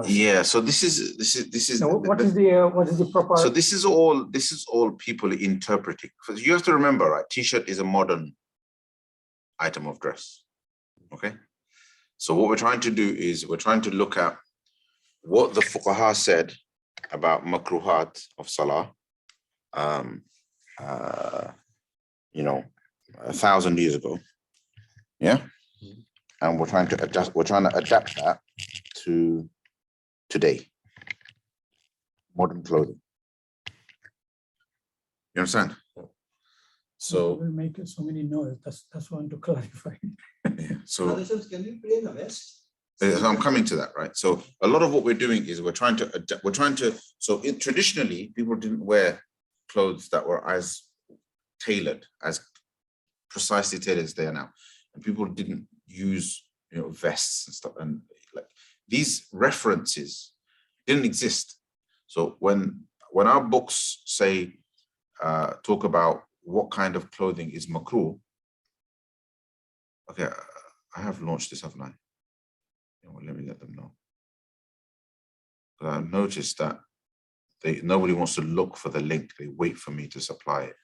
Yeah, so this is Now, what is the proper? So this is all people interpreting. Because you have to remember, right? T-shirt is a modern item of dress. Okay. So what we're trying to do is we're trying to look at what the fuqaha said about makruhat of salah, 1,000 years ago. Yeah. And we're trying to adapt that to today, modern clothing. You understand? So we're making so many noise. That's one to clarify. Yeah, so can you play in the West? so I'm coming to that, right? So a lot of what we're doing is we're trying to adapt. Traditionally, people didn't wear clothes that were as tailored, as precisely tailored as they are now, and people didn't use vests and stuff, and like these references didn't exist. So when our books say talk about what kind of clothing is makruh, okay, I have launched this, haven't I? Well, let me let them know. But I've noticed that nobody wants to look for the link. They wait for me to supply it.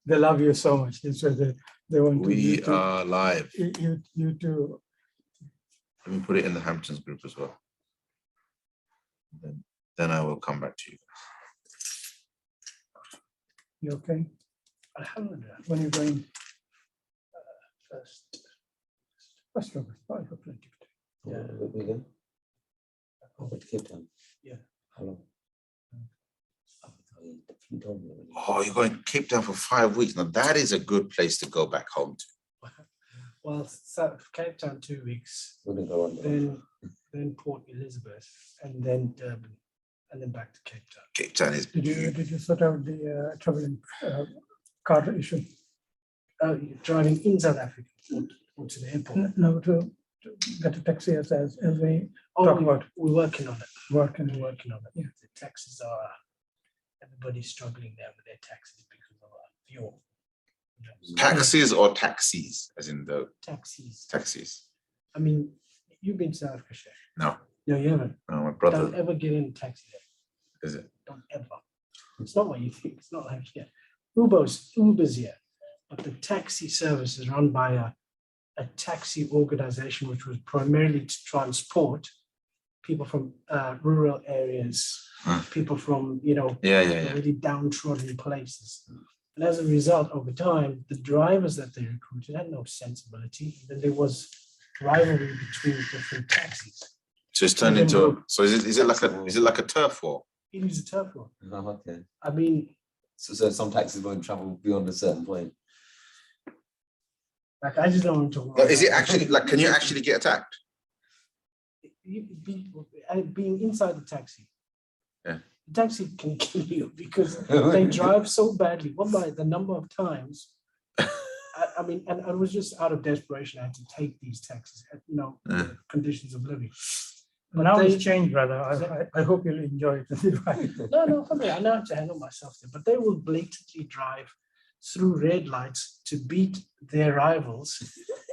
They love you so much. So they want we are live. You too. Let me put it in the Hamptons group as well. Then I will come back to you. You okay? Alhamdulillah. When are you going? First August. Oh, I have plenty of time. Yeah, we go. Over to Cape Town. Yeah. How long? Oh, you're going to Cape Town for 5 weeks. Now that is a good place to go back home to. Well, so Cape Town 2 weeks, then Port Elizabeth, and then Durban, and then back to Cape Town. Cape Town is. Did you sort out the traveling car issue? Driving in South Africa or to the airport? No, to get a taxi as we talk about. We're working on it. Working on it. Yeah. The taxis are. Everybody's struggling there with their taxes because of fuel. Taxis or taxis, as in the taxis. Taxis. I mean, you've been to South Africa, Shaykh. No. No, you haven't. No, my brother. Don't ever get in a taxi there. Is it? Don't ever. It's not what you think. It's not like here. Uber's here, but the taxi service is run by a taxi organization which was primarily to transport people from rural areas, people from really downtrodden places. And as a result, over time, the drivers that they recruited had no sensibility. Then there was rivalry between different taxis. So it's turned into. So is it like a turf war? It is a turf war. Oh, okay. I mean, so some taxis won't travel beyond a certain point. Like I just don't want to talk about. Is it actually like? Can you actually get attacked? Being inside the taxi. Yeah. The taxi can kill you because they drive so badly. Wallahi, the number of times. I mean, and I was just out of desperation. I had to take these taxis, conditions of living. But now it's changed, brother. I hope you'll enjoy it. No, I know how to handle myself there. But they will blatantly drive through red lights to beat their rivals.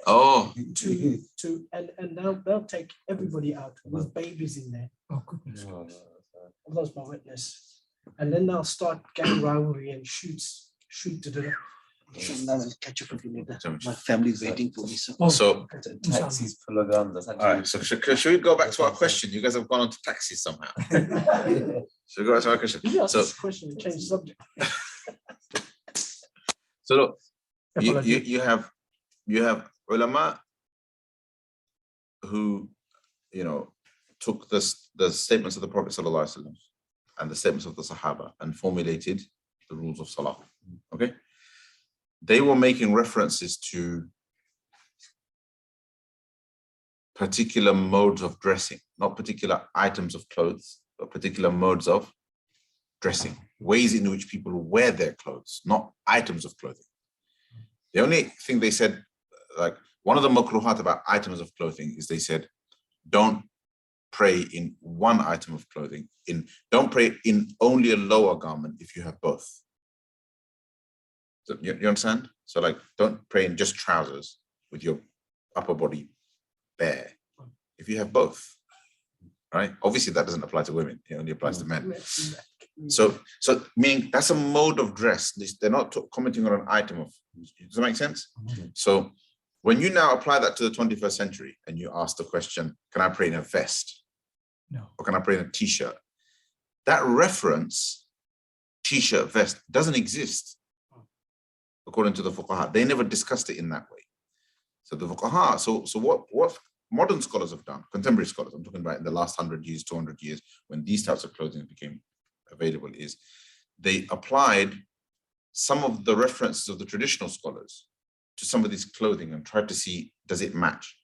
Oh. And they'll take everybody out with babies in there. Oh goodness. I've lost my witness. And then they'll start gang rivalry and shoot to the. I'll catch up with you later. My family's waiting for me. So taxis full of guns. All right. So should we go back to our question? You guys have gone on to taxis somehow. Should we go back to our question? You asked this question and change the subject. So look, you have ulama who took the statements of the Prophet ﷺ and the statements of the Sahaba and formulated the rules of Salah. Okay. They were making references to particular modes of dressing, not particular items of clothes, but particular modes of dressing, ways in which people wear their clothes, not items of clothing. The only thing they said, like one of the makruhat about items of clothing is they said, don't pray in one item of clothing, don't pray in only a lower garment if you have both. So you understand? So like, don't pray in just trousers with your upper body bare. If you have both, right? Obviously that doesn't apply to women. It only applies to men. So meaning that's a mode of dress. They're not commenting on an item of, does that make sense? So when you now apply that to the 21st century and you ask the question, can I pray in a vest? No. Or can I pray in a t-shirt? That reference, t-shirt, vest, doesn't exist according to the fuqaha. They never discussed it in that way. So the fuqaha, so what modern scholars have done, contemporary scholars, I'm talking about in the last 100 years, 200 years, when these types of clothing became available, is they applied some of the references of the traditional scholars to some of these clothing and tried to see, does it match?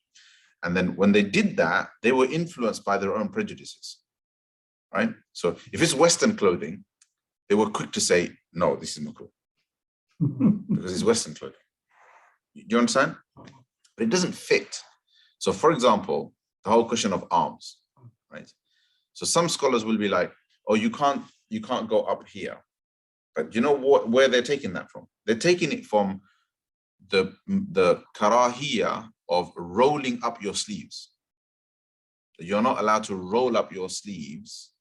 And then when they did that, they were influenced by their own prejudices, right? So if it's Western clothing, they were quick to say, no, this is makruh, because it's Western clothing. Do you understand? But it doesn't fit. So for example, the whole question of arms, right? So some scholars will be like, oh, you can't go up here. But you know where they're taking that from? They're taking it from the karahiyah of rolling up your sleeves. You're not allowed to roll up your sleeves,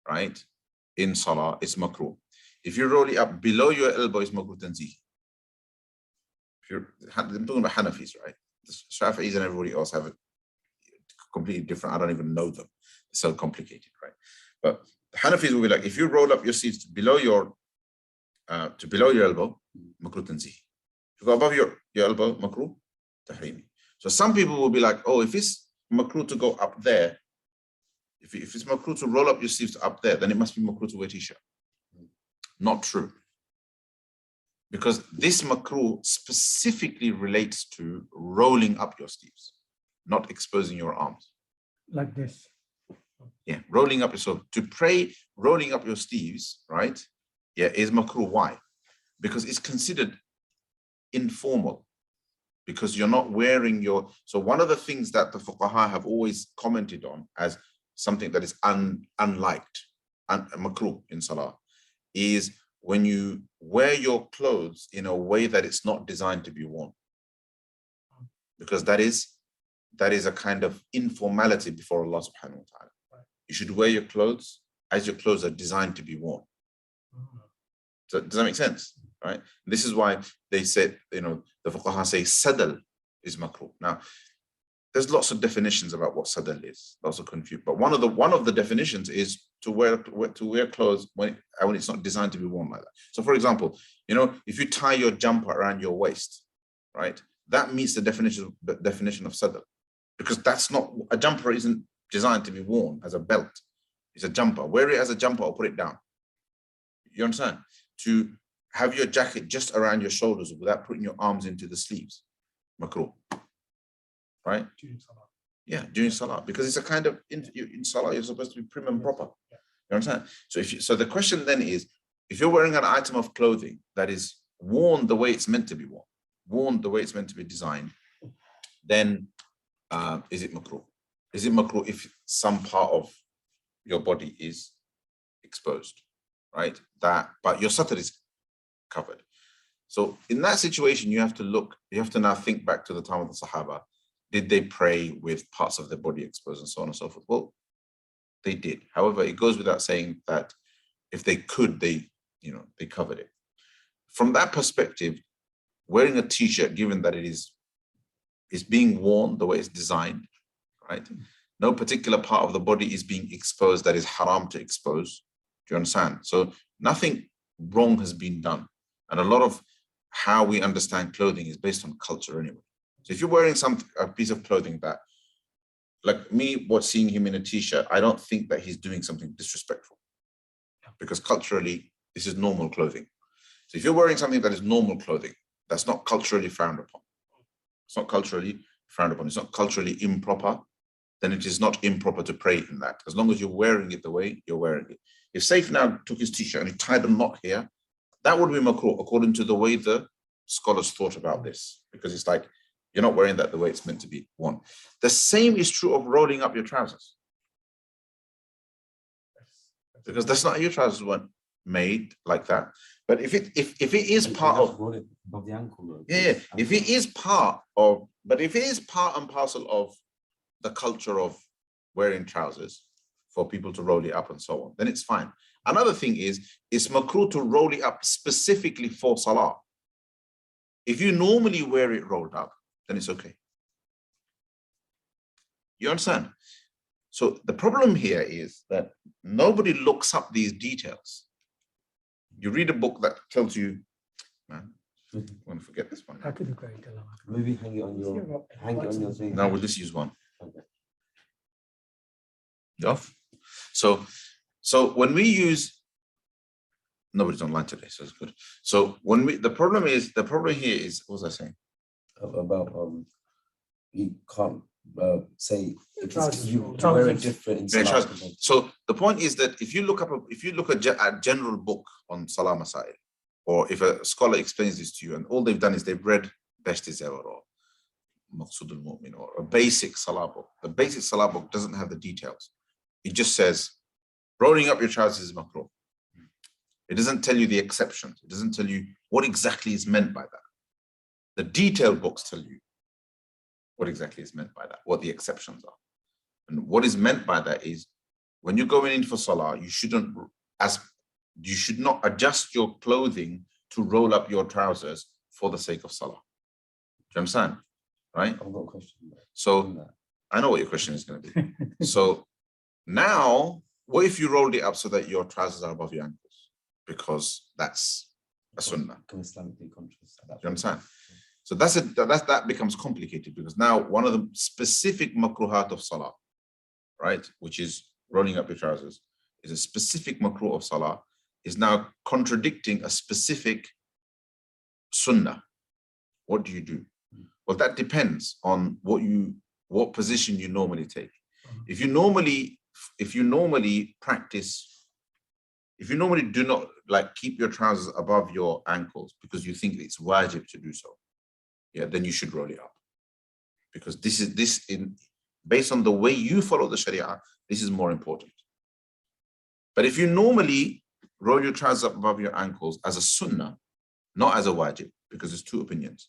right? In salah, it's makruh. If you roll it up below your elbow, it's makruh tanzih. I'm talking about Hanafis, right? The Shafi'is and everybody else have it completely different. I don't even know them. It's so complicated, right? But the Hanafis will be like, if you roll up your sleeves to below your elbow, makruh tanzih. If you go above your elbow, makruh tahrimi. So some people will be like, oh, if it's makruh to go up there, if it's makruh to roll up your sleeves up there, then it must be makruh to wear t-shirt. Not true. Because this makruh specifically relates to rolling up your sleeves, not exposing your arms. Like this. Yeah, rolling up. So to pray, rolling up your sleeves, right? Yeah, is makruh. Why? Because it's considered informal. Because you're not wearing your. So one of the things that the fuqaha have always commented on as something that is unliked, makruh in salah, is when you wear your clothes in a way that it's not designed to be worn, because that is a kind of informality before Allah subhanahu wa ta'ala. You should wear your clothes as your clothes are designed to be worn. So does that make sense? Right? This is why they said, the fuqaha say sadal is makruh. Now, there's lots of definitions about what sadal is, lots of confusion. But one of the definitions is to wear clothes when it's not designed to be worn like that. So for example, if you tie your jumper around your waist, right? That meets the definition of sadal, because that's not, a jumper isn't designed to be worn as a belt. It's a jumper. Wear it as a jumper or put it down. You understand? To have your jacket just around your shoulders without putting your arms into the sleeves, makruh. Right? During salah. Yeah, during salah, because it's a kind of in salah you're supposed to be prim and proper. Yeah. You understand? So the question then is, if you're wearing an item of clothing that is worn the way it's meant to be worn the way it's meant to be designed, then is it makruh? Is it makruh if some part of your body is exposed, right? But your satar is covered. So in that situation, you have to now think back to the time of the Sahaba. Did they pray with parts of their body exposed and so on and so forth? Well, they did. However, it goes without saying that if they could, they covered it. From that perspective, wearing a t-shirt, given that it is being worn the way it's designed, right? No particular part of the body is being exposed that is haram to expose. Do you understand? So nothing wrong has been done. And a lot of how we understand clothing is based on culture anyway. So if you're wearing a piece of clothing that, like me, seeing him in a t-shirt, I don't think that he's doing something disrespectful, because culturally, this is normal clothing. So if you're wearing something that is normal clothing, that's not culturally frowned upon. It's not culturally frowned upon. It's not culturally improper. Then it is not improper to pray in that, as long as you're wearing it the way you're wearing it. If Shaykh now took his t-shirt and he tied a knot here, that would be makruh according to the way the scholars thought about this, because it's like, you're not wearing that the way it's meant to be worn. The same is true of rolling up your trousers, because that's not, your trousers weren't made like that. But if it is part of above the ankle, yeah, if it is part of, but if it is part and parcel of the culture of wearing trousers for people to roll it up and so on, then it's fine. Another thing is, it's makruh to roll it up specifically for salah. If you normally wear it rolled up, then it's okay. You understand? So the problem here is that nobody looks up these details. You read a book that tells you, man, I'm going to forget this one. Maybe hang it on your thing. No, we'll just use one. Okay. Off. So when we use, nobody's online today, so it's good. So when the problem here is, what was I saying? About you can't say you Trousers. wear it different in salah. So the point is that if you look at a general book on Salah Masail, or if a scholar explains this to you, and all they've done is they've read Best is Ever or Maqsud al-Mu'min or a basic Salah book. The basic Salah book doesn't have the details. It just says, rolling up your trousers is makruh. It doesn't tell you the exceptions. It doesn't tell you what exactly is meant by that. The detailed books tell you what exactly is meant by that, what the exceptions are. And what is meant by that is, when you're going in for Salah, you should not adjust your clothing to roll up your trousers for the sake of Salah. Do you understand? Right? I've got a question. So I know what your question is going to be. So now, what if you rolled it up so that your trousers are above your ankles? Because that's a sunnah. Islamically conscious. Do you understand? So that becomes complicated, because now one of the specific makruhat of Salah, right, which is rolling up your trousers, is a specific makruh of Salah, is now contradicting a specific sunnah. What do you do? Well, that depends on what position you normally take. If you normally do not like keep your trousers above your ankles because you think it's wajib to do so, yeah, then you should roll it up, because based on the way you follow the Sharia, this is more important. But if you normally roll your trousers up above your ankles as a sunnah, not as a wajib, because there's two opinions.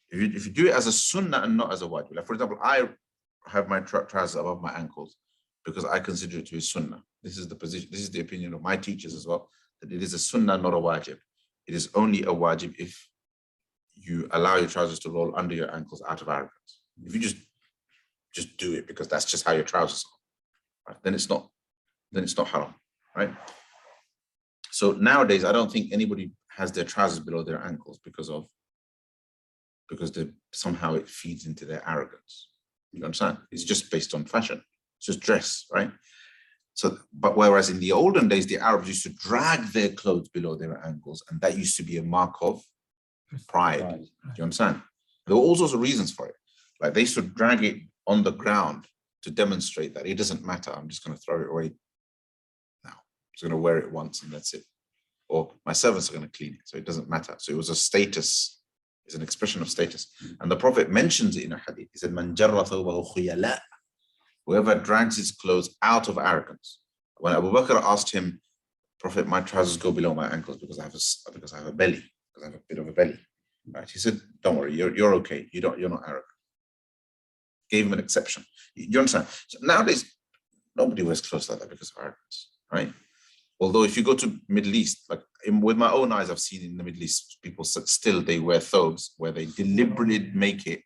If you do it as a sunnah and not as a wajib, like for example, I have my trousers above my ankles because I consider it to be sunnah. This is the position, this is the opinion of my teachers as well, that it is a sunnah, not a wajib. It is only a wajib if you allow your trousers to roll under your ankles out of arrogance. If you just do it because that's just how your trousers are, right? Then it's not haram, right? So nowadays, I don't think anybody has their trousers below their ankles because somehow it feeds into their arrogance. You understand? It's just based on fashion. It's just dress, right? So, but whereas in the olden days, the Arabs used to drag their clothes below their ankles, and that used to be a mark of pride. Do you understand? There were all sorts of reasons for it. Like they used to drag it on the ground to demonstrate that it doesn't matter. I'm just going to throw it away now. I'm just going to wear it once and that's it. Or my servants are going to clean it, so it doesn't matter. So it was a status. It's an expression of status. And the Prophet mentions it in a hadith. He said, "Man jarra thawbahu khuyala." Whoever drags his clothes out of arrogance. When Abu Bakr asked him, "Prophet, my trousers go below my ankles because I have a belly, because I have a bit of a belly." Right? He said, "Don't worry, you're okay. You're not arrogant." Gave him an exception. You understand? So nowadays, nobody wears clothes like that because of arrogance, right? Although if you go to Middle East, like with my own eyes, I've seen in the Middle East, people still they wear thobes where they deliberately make it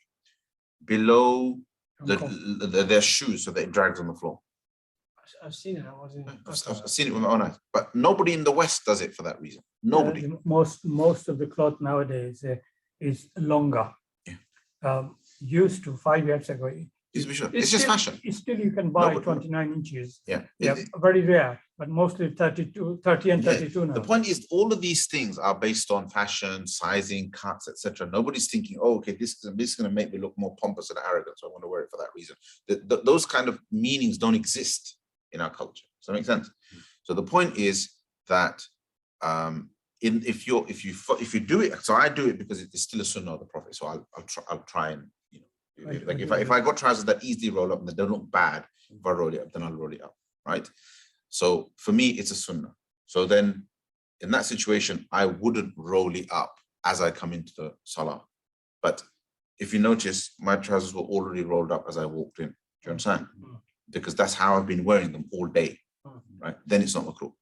below their shoes so that it drags on the floor. I've seen it. I've seen it with my own eyes, but nobody in the West does it for that reason. Nobody. Most of the cloth nowadays is longer. Yeah. Used to 5 years ago. It's just fashion. Still, you can buy 29 inches. Yeah. Very rare, but mostly 30 and 32 now. The point is, all of these things are based on fashion, sizing, cuts, etc. Nobody's thinking, "Oh, okay, this is going to make me look more pompous and arrogant, so I want to wear it for that reason." Those kind of meanings don't exist in our culture. Does that make sense? So the point is that if you do it, so I do it because it's still a sunnah of the Prophet. So I'll try and like if I got trousers that easily roll up and they don't look bad, if I roll it up, then I'll roll it up, right? So for me, it's a sunnah. So then in that situation, I wouldn't roll it up as I come into the salah. But if you notice, my trousers were already rolled up as I walked in. Do you understand? Because that's how I've been wearing them all day, right? Then it's not makruh.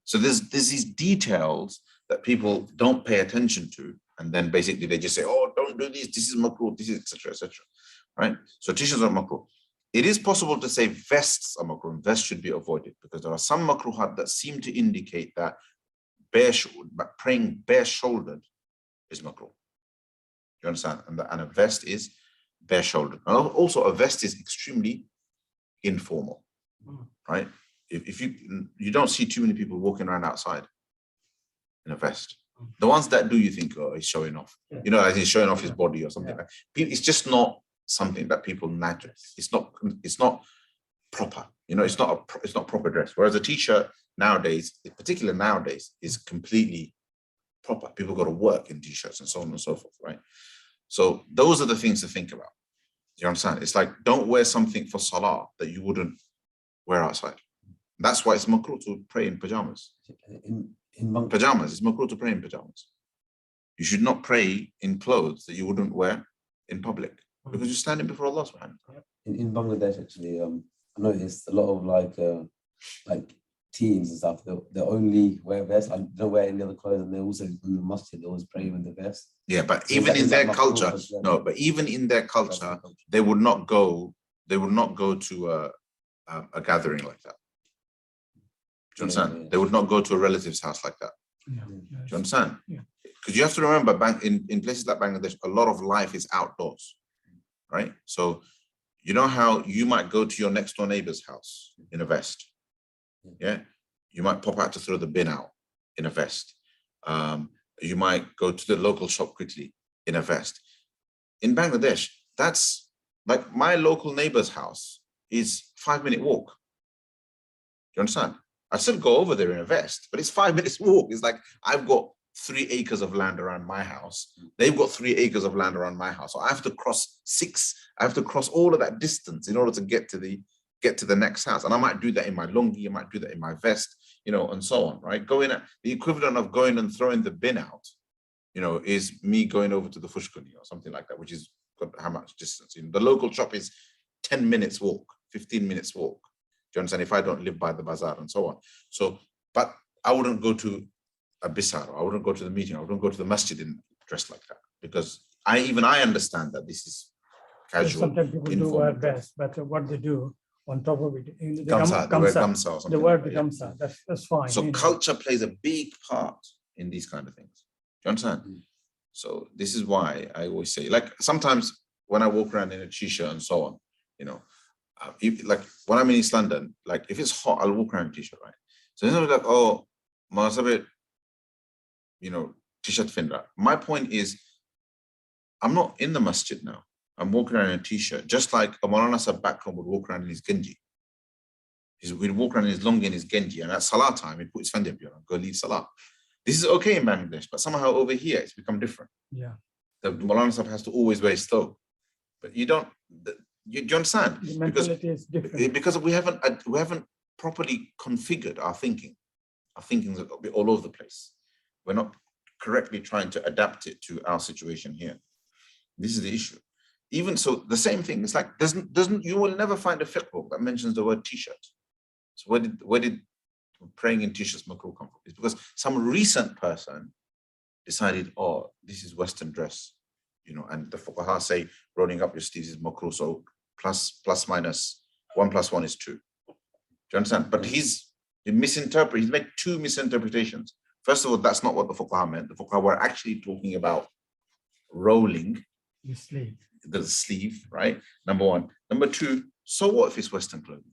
So there's these details that people don't pay attention to, and then basically they just say, "Oh, don't do this. This is makruh. This is etc. Right? So t-shirts are makruh. It is possible to say vests are makruh. Vests should be avoided because there are some makruhat that seem to indicate that praying bare-shouldered is makruh. You understand? And a vest is bare-shouldered. And also, a vest is extremely informal, right? If you don't see too many people walking around outside in a vest. The ones that do, you think, oh, he's showing off. You know, like he's showing off his body or something like that. It's just not something that people naturally. It's not proper. You know, it's not proper dress. Whereas a t-shirt nowadays, particularly nowadays, is completely proper. People go to work in t-shirts and so on and so forth, right? So those are the things to think about. You understand? It's like, don't wear something for salah that you wouldn't wear outside. That's why it's makruh to pray in pajamas. In pajamas, it's makruh to pray in pajamas. You should not pray in clothes that you wouldn't wear in public because you're standing before Allah subhanahu wa ta'ala. In Bangladesh, actually, I noticed a lot of like teens and stuff. They only wear vests. I don't wear any other clothes, and they also in the masjid they always pray with the vest. Yeah, but so even in their culture, no. But even in their culture, they would not go. They would not go to a gathering like that. Do you understand? Yeah. They would not go to a relative's house like that. Yeah. Do you understand? Yeah. Because you have to remember, in places like Bangladesh, a lot of life is outdoors, right? So you know how you might go to your next door neighbor's house in a vest. Yeah, you might pop out to throw the bin out in a vest. You might go to the local shop quickly in a vest. In Bangladesh, that's like my local neighbor's house is 5-minute walk. Do you understand? I still go over there in a vest, but it's 5 minutes walk. It's like I've got 3 acres of land around my house. They've got 3 acres of land around my house. So I have to cross 6. I have to cross all of that distance in order to get to the next house. And I might do that in my lungi, I might do that in my vest, you know, and so on, right? The equivalent of going and throwing the bin out, you know, is me going over to the fushkuni or something like that, which is how much distance? You know, the local shop is 10 minutes walk, 15 minutes walk. Do you understand? If I don't live by the bazaar and so on. So, but I wouldn't go to a bisar, I wouldn't go to the meeting, I wouldn't go to the masjid in dressed like that, because I understand that this is casual. Sometimes people do wear vests, but what they do on top of it, they wear gamsa or something. They wear the gamsa. That's fine. So culture plays a big part in these kind of things. Do you understand? So this is why I always say, like sometimes when I walk around in a t-shirt and so on, you know, like when I'm in East London, like if it's hot, I'll walk around in a t-shirt, right? So it's not like, oh, Masabit, you know, t-shirt finra. My point is, I'm not in the masjid now. I'm walking around in a t-shirt, just like a Maulana Sahib back home would walk around in his genji. He'd walk around in his lungi and his genji, and at salah time, he'd put his fendi up here and go lead salah. This is okay in Bangladesh, but somehow over here, it's become different. Yeah. The Maulana Sahib has to always wear his thobe. But you don't, do you understand? The mentality is different. Because we haven't properly configured our thinking. Our thinking's all over the place. We're not correctly trying to adapt it to our situation here. This is the issue. Even so, the same thing. It's like you will never find a fiqh book that mentions the word t-shirt. So where did praying in t-shirts makruh come from? It's because some recent person decided, oh, this is Western dress, you know, and the fuqaha say rolling up your sleeves is makruh. So plus minus 1 + 1 is 2. Do you understand? But he's made 2 misinterpretations. First of all, that's not what the fuqaha meant. The fuqaha were actually talking about rolling the sleeve, right? Number 1. Number 2, so what if it's Western clothing?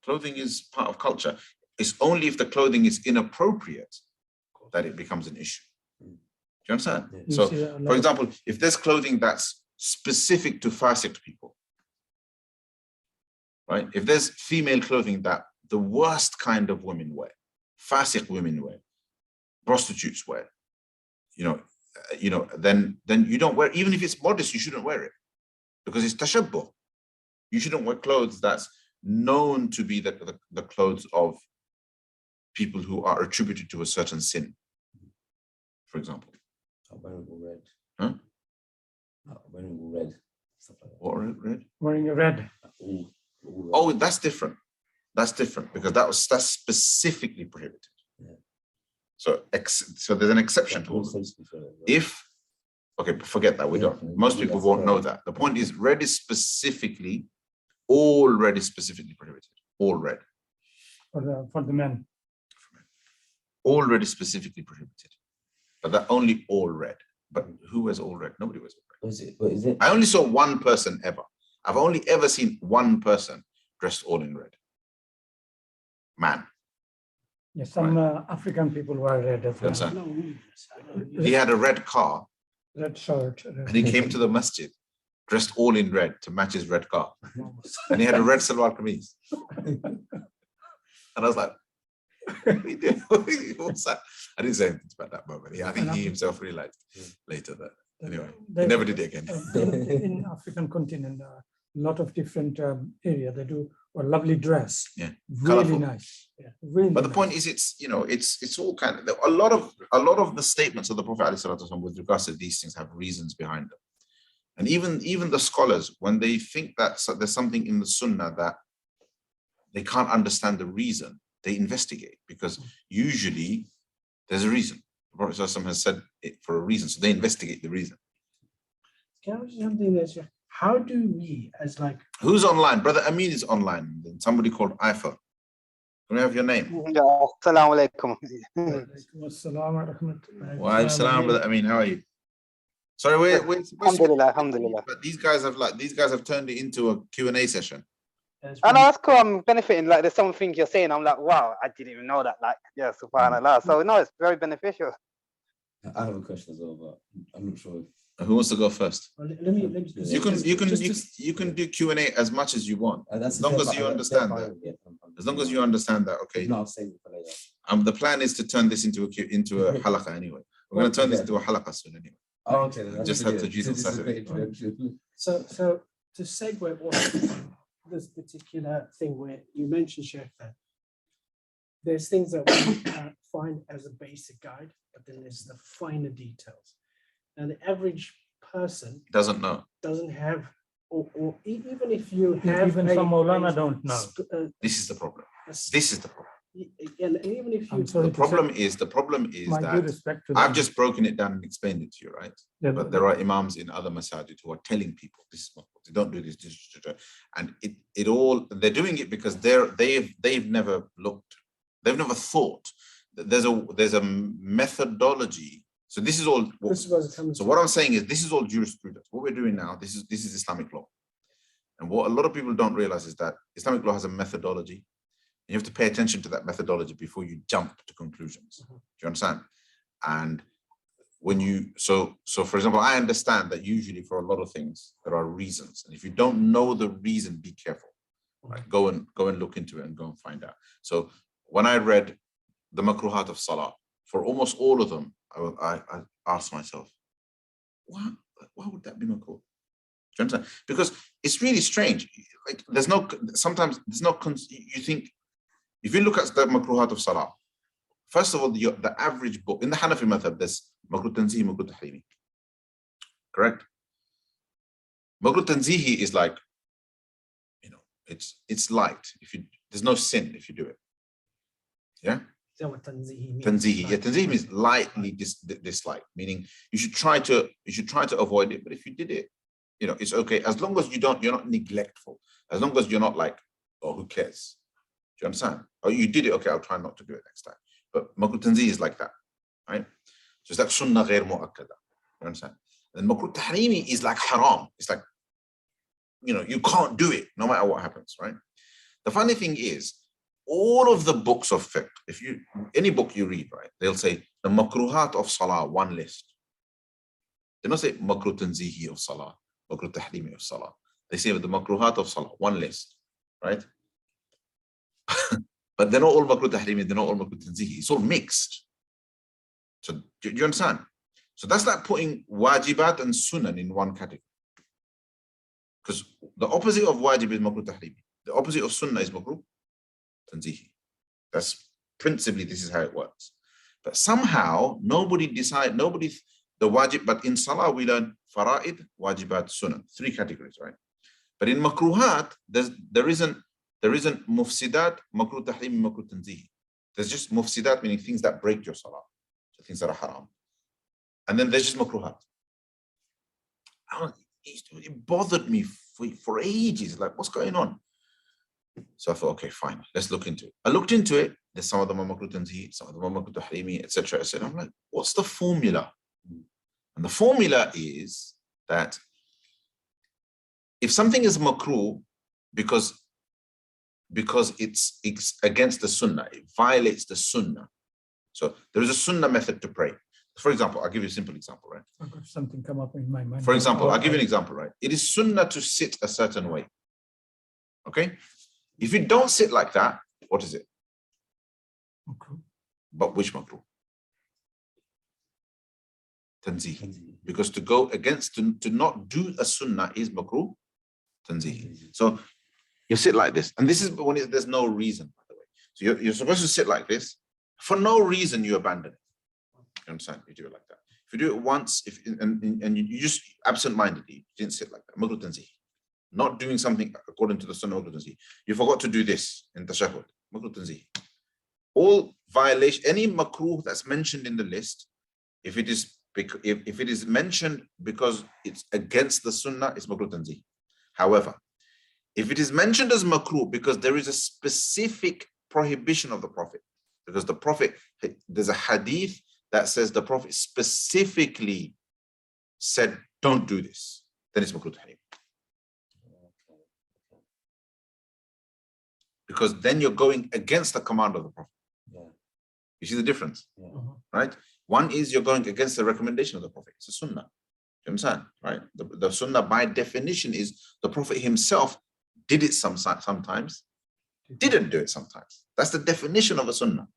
Clothing is part of culture. It's only if the clothing is inappropriate that it becomes an issue. Do you understand? Yeah. So, for example, if there's clothing that's specific to Fasik people, right? If there's female clothing that the worst kind of women wear, Fasik women wear, prostitutes wear, then you don't wear, even if it's modest, you shouldn't wear it because it's tashabbuh. You shouldn't wear clothes that's known to be the clothes of people who are attributed to a certain sin, for example. Wearing all red. Huh? Wearing all red. Stuff like that. What red? Wearing a red. All red. Oh, that's different. That's different because that's specifically prohibited. Yeah. So there's an exception to all of them. If okay, forget that. We don't. Most people won't know that. The point is, red is specifically, all red is specifically prohibited. All red. For the men. All red is specifically prohibited. But that only all red. But who wears all red? Nobody wears all red. What is it? I only saw one person ever. I've only ever seen one person dressed all in red. Man. Yes, some African people wear red as well. Yes, sir. No, He had a red car Red shirt. and he came to the masjid dressed all in red to match his red car. And he had a red salwar kameez. And I was like, what's that? I didn't say anything about that moment. I think he himself realized later that. Anyway, he never did it again. In African continent, a lot of different area, they do a lovely dress. Yeah, really colourful. nice. Yeah, really. But the nice. point is, it's all kind of a lot of the statements of the Prophet ﷺ with regards to these things have reasons behind them. And even the scholars, when they think that there's something in the Sunnah that they can't understand the reason, they investigate because usually there's a reason. The Prophet ﷺ has said it for a reason, so they investigate the reason. Can I ask something that's how do we, as like, Who's online? Brother Amin is online. Then somebody called Ifa. Can we have your name? Yeah, Assalamu alaikum. Wassalam wa rahmatullah. Wa alaikum salam, Brother Amin. How are you? Sorry, we're Alhamdulillah, alhamdulillah. but these guys have turned it into a Q&A session. I know that's cool. I'm benefiting. Like, there's some things you're saying. I'm like, wow, I didn't even know that. Like, yeah, subhanallah. So no, it's very beneficial. I have a question as well, but I'm not sure. Who wants to go first? Well, let me You can do Q&A as much as you want, as long as you understand that. As long as you understand that, okay. No, I'll save it for later. The plan is to turn this into a halaqah anyway. We're going to turn this into a halaqah soon anyway. Oh, okay. Then Just had Tajweed on Saturday. So to segue off this particular thing where you mentioned, Shaykh, that there's things that we find as a basic guide, but then there's the finer details. Now, the average person Doesn't know. doesn't have, or even if you have, Even some Maulana don't know. This is the problem. This is the problem. And even if you, I'm sorry The problem is my due that respect to I've them. just broken it down and explained it to you, right? Yeah, But there are imams in other masajid who are telling people this is not, they don't do this, and it all, they're doing it because they've never looked, they've never thought that there's a methodology. So this is all. this was coming So what I'm saying is this is all jurisprudence. What we're doing now, this is Islamic law, and what a lot of people don't realize is that Islamic law has a methodology. You have to pay attention to that methodology before you jump to conclusions. Do you understand? And when you, so for example, I understand that usually for a lot of things, there are reasons. And if you don't know the reason, be careful. Right? Go and look into it and go and find out. So when I read the makruhat of salah, for almost all of them, I asked myself, why would that be makruh? Do you understand? Because it's really strange. Like sometimes there's no, you think, if you look at the makruhat of salah, first of all, the average book in the Hanafi method, there's makruh tanzihi, makruh tahrimi. Correct? Makruh tanzihi is like, it's light. There's no sin if you do it. Yeah? Tanzihi. Yeah, tanzihi means lightly dislike, meaning you should try to avoid it, but if you did it, it's okay as long as you're not neglectful, as long as you're not like, oh, who cares? Do you understand? Oh, you did it, okay, I'll try not to do it next time. But makruh tanzih is like that, right? So it's like sunnah ghair mu'akkada. You understand? And makruh tahrimi is like haram. It's like, you can't do it no matter what happens, right? The funny thing is, all of the books of fiqh, any book you read, right, they'll say the makruhat of salah, one list. They don't say makruh tanzihi of salah, makruh tahrimi of salah. They say the makruhat of salah, one list, right? But they're not all makruh tahrimi, they're not all makruh tanzihi. It's all mixed. So do you understand? So that's like putting wajibat and sunan in one category. Because the opposite of wajib is makruh tahrimi. The opposite of sunnah is makruh tanzihi. That's principally this is how it works. But somehow the wajib, but in salah we learn fara'id, wajibat, sunnah, 3 categories, right? But in makruhat, there isn't mufsidat, makruh tahrim, makruh tanzih. There's just mufsidat, meaning things that break your salah, so things that are haram. And then there's just makruhat. It bothered me for ages, like what's going on? So I thought, okay, fine, let's look into it. I looked into it. There's some of them are makruh tanzih, some of them are makruh tahrimi, etc. I'm like, what's the formula? And the formula is that if something is makruh because it's against the sunnah, it violates the sunnah. So there is a sunnah method to pray. For example, I'll give you a simple example, right? I've got something come up in my mind. For example, I'll give you an example, right? It is sunnah to sit a certain way. Okay? If you don't sit like that, what is it? Makruh. But which makruh? Tanzih. Because to go against, to not do a sunnah is makruh tanzih. So you sit like this. And this is when there's no reason, by the way. So you're supposed to sit like this. For no reason, you abandon it. You understand? You do it like that. If you do it once, and you just absent-mindedly, you didn't sit like that. Makruh tanzih. Not doing something according to the sunnah, makruh tanzih. You forgot to do this in tashahhud. Makruh tanzih. All violation, any makruh that's mentioned in the list, if it is mentioned because it's against the sunnah, it's makruh tanzih. However, if it is mentioned as makruh because there is a specific prohibition of the Prophet, because the Prophet, there's a hadith that says the Prophet specifically said, don't do this, then it's makruh tahrim. Because then you're going against the command of the Prophet. Yeah. You see the difference, Yeah. right? One is you're going against the recommendation of the Prophet. It's a sunnah. You understand, right? The sunnah by definition is the Prophet himself did it sometimes, didn't do it sometimes. That's the definition of a sunnah.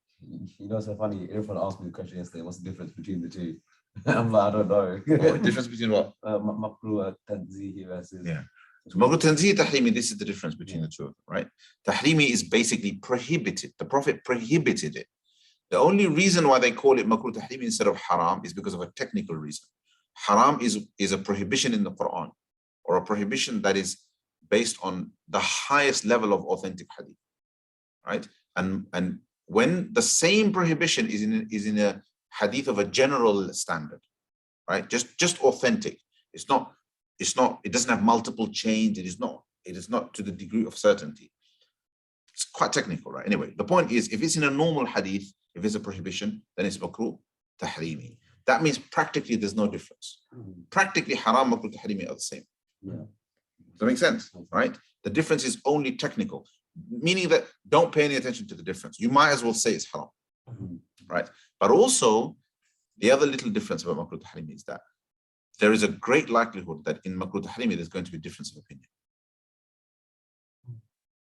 You know, it's so funny. Everyone asked me the question yesterday. What's the difference between the two? I'm like, I don't know. Oh, difference between what? Makruh tanzih versus. Yeah. So makruh tanzih, tahrimi, this is the difference between the two of them, right? Tahrimi is basically prohibited. The Prophet prohibited it. The only reason why they call it makruh tahrimi instead of haram is because of a technical reason. Haram is a prohibition in the Quran, or a prohibition that is based on the highest level of authentic hadith, right? And when the same prohibition is in a hadith of a general standard, right? Just authentic. It doesn't have multiple chains. It is not to the degree of certainty. It's quite technical, right? Anyway, the point is, if it's in a normal hadith, if it's a prohibition, then it's makruh tahrimi. That means practically there's no difference. Practically haram, makruh, tahrimi are the same. Yeah. Does that make sense? Right? The difference is only technical, meaning that don't pay any attention to the difference. You might as well say it's haram, right? But also, the other little difference about makruh tahrimi is that there is a great likelihood that in makruh tahrimi there's going to be a difference of opinion.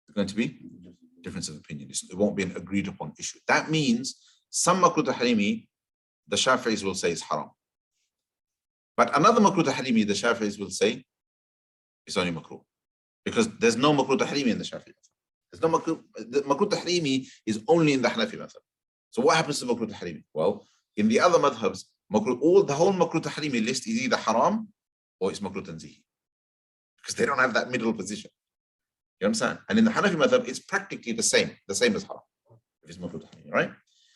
There's going to be difference of opinion. It won't be an agreed upon issue. That means some makruh tahrimi, the Shafi'is will say it's haram. But another makruh tahrimi, the Shafi'is will say it's only makruh. Because there's no makruh tahrimi in the Shafi'i. There's no makruh. The makruh tahrimi is only in the Hanafi method. So what happens to makruh tahrimi? Well, in the other madhabs, the whole makruh tahrimi list is either haram or it's makruh tanzihi. Because they don't have that middle position. You understand? And in the Hanafi madhab, it's practically the same as haram. If it's makruh tahrimi, right?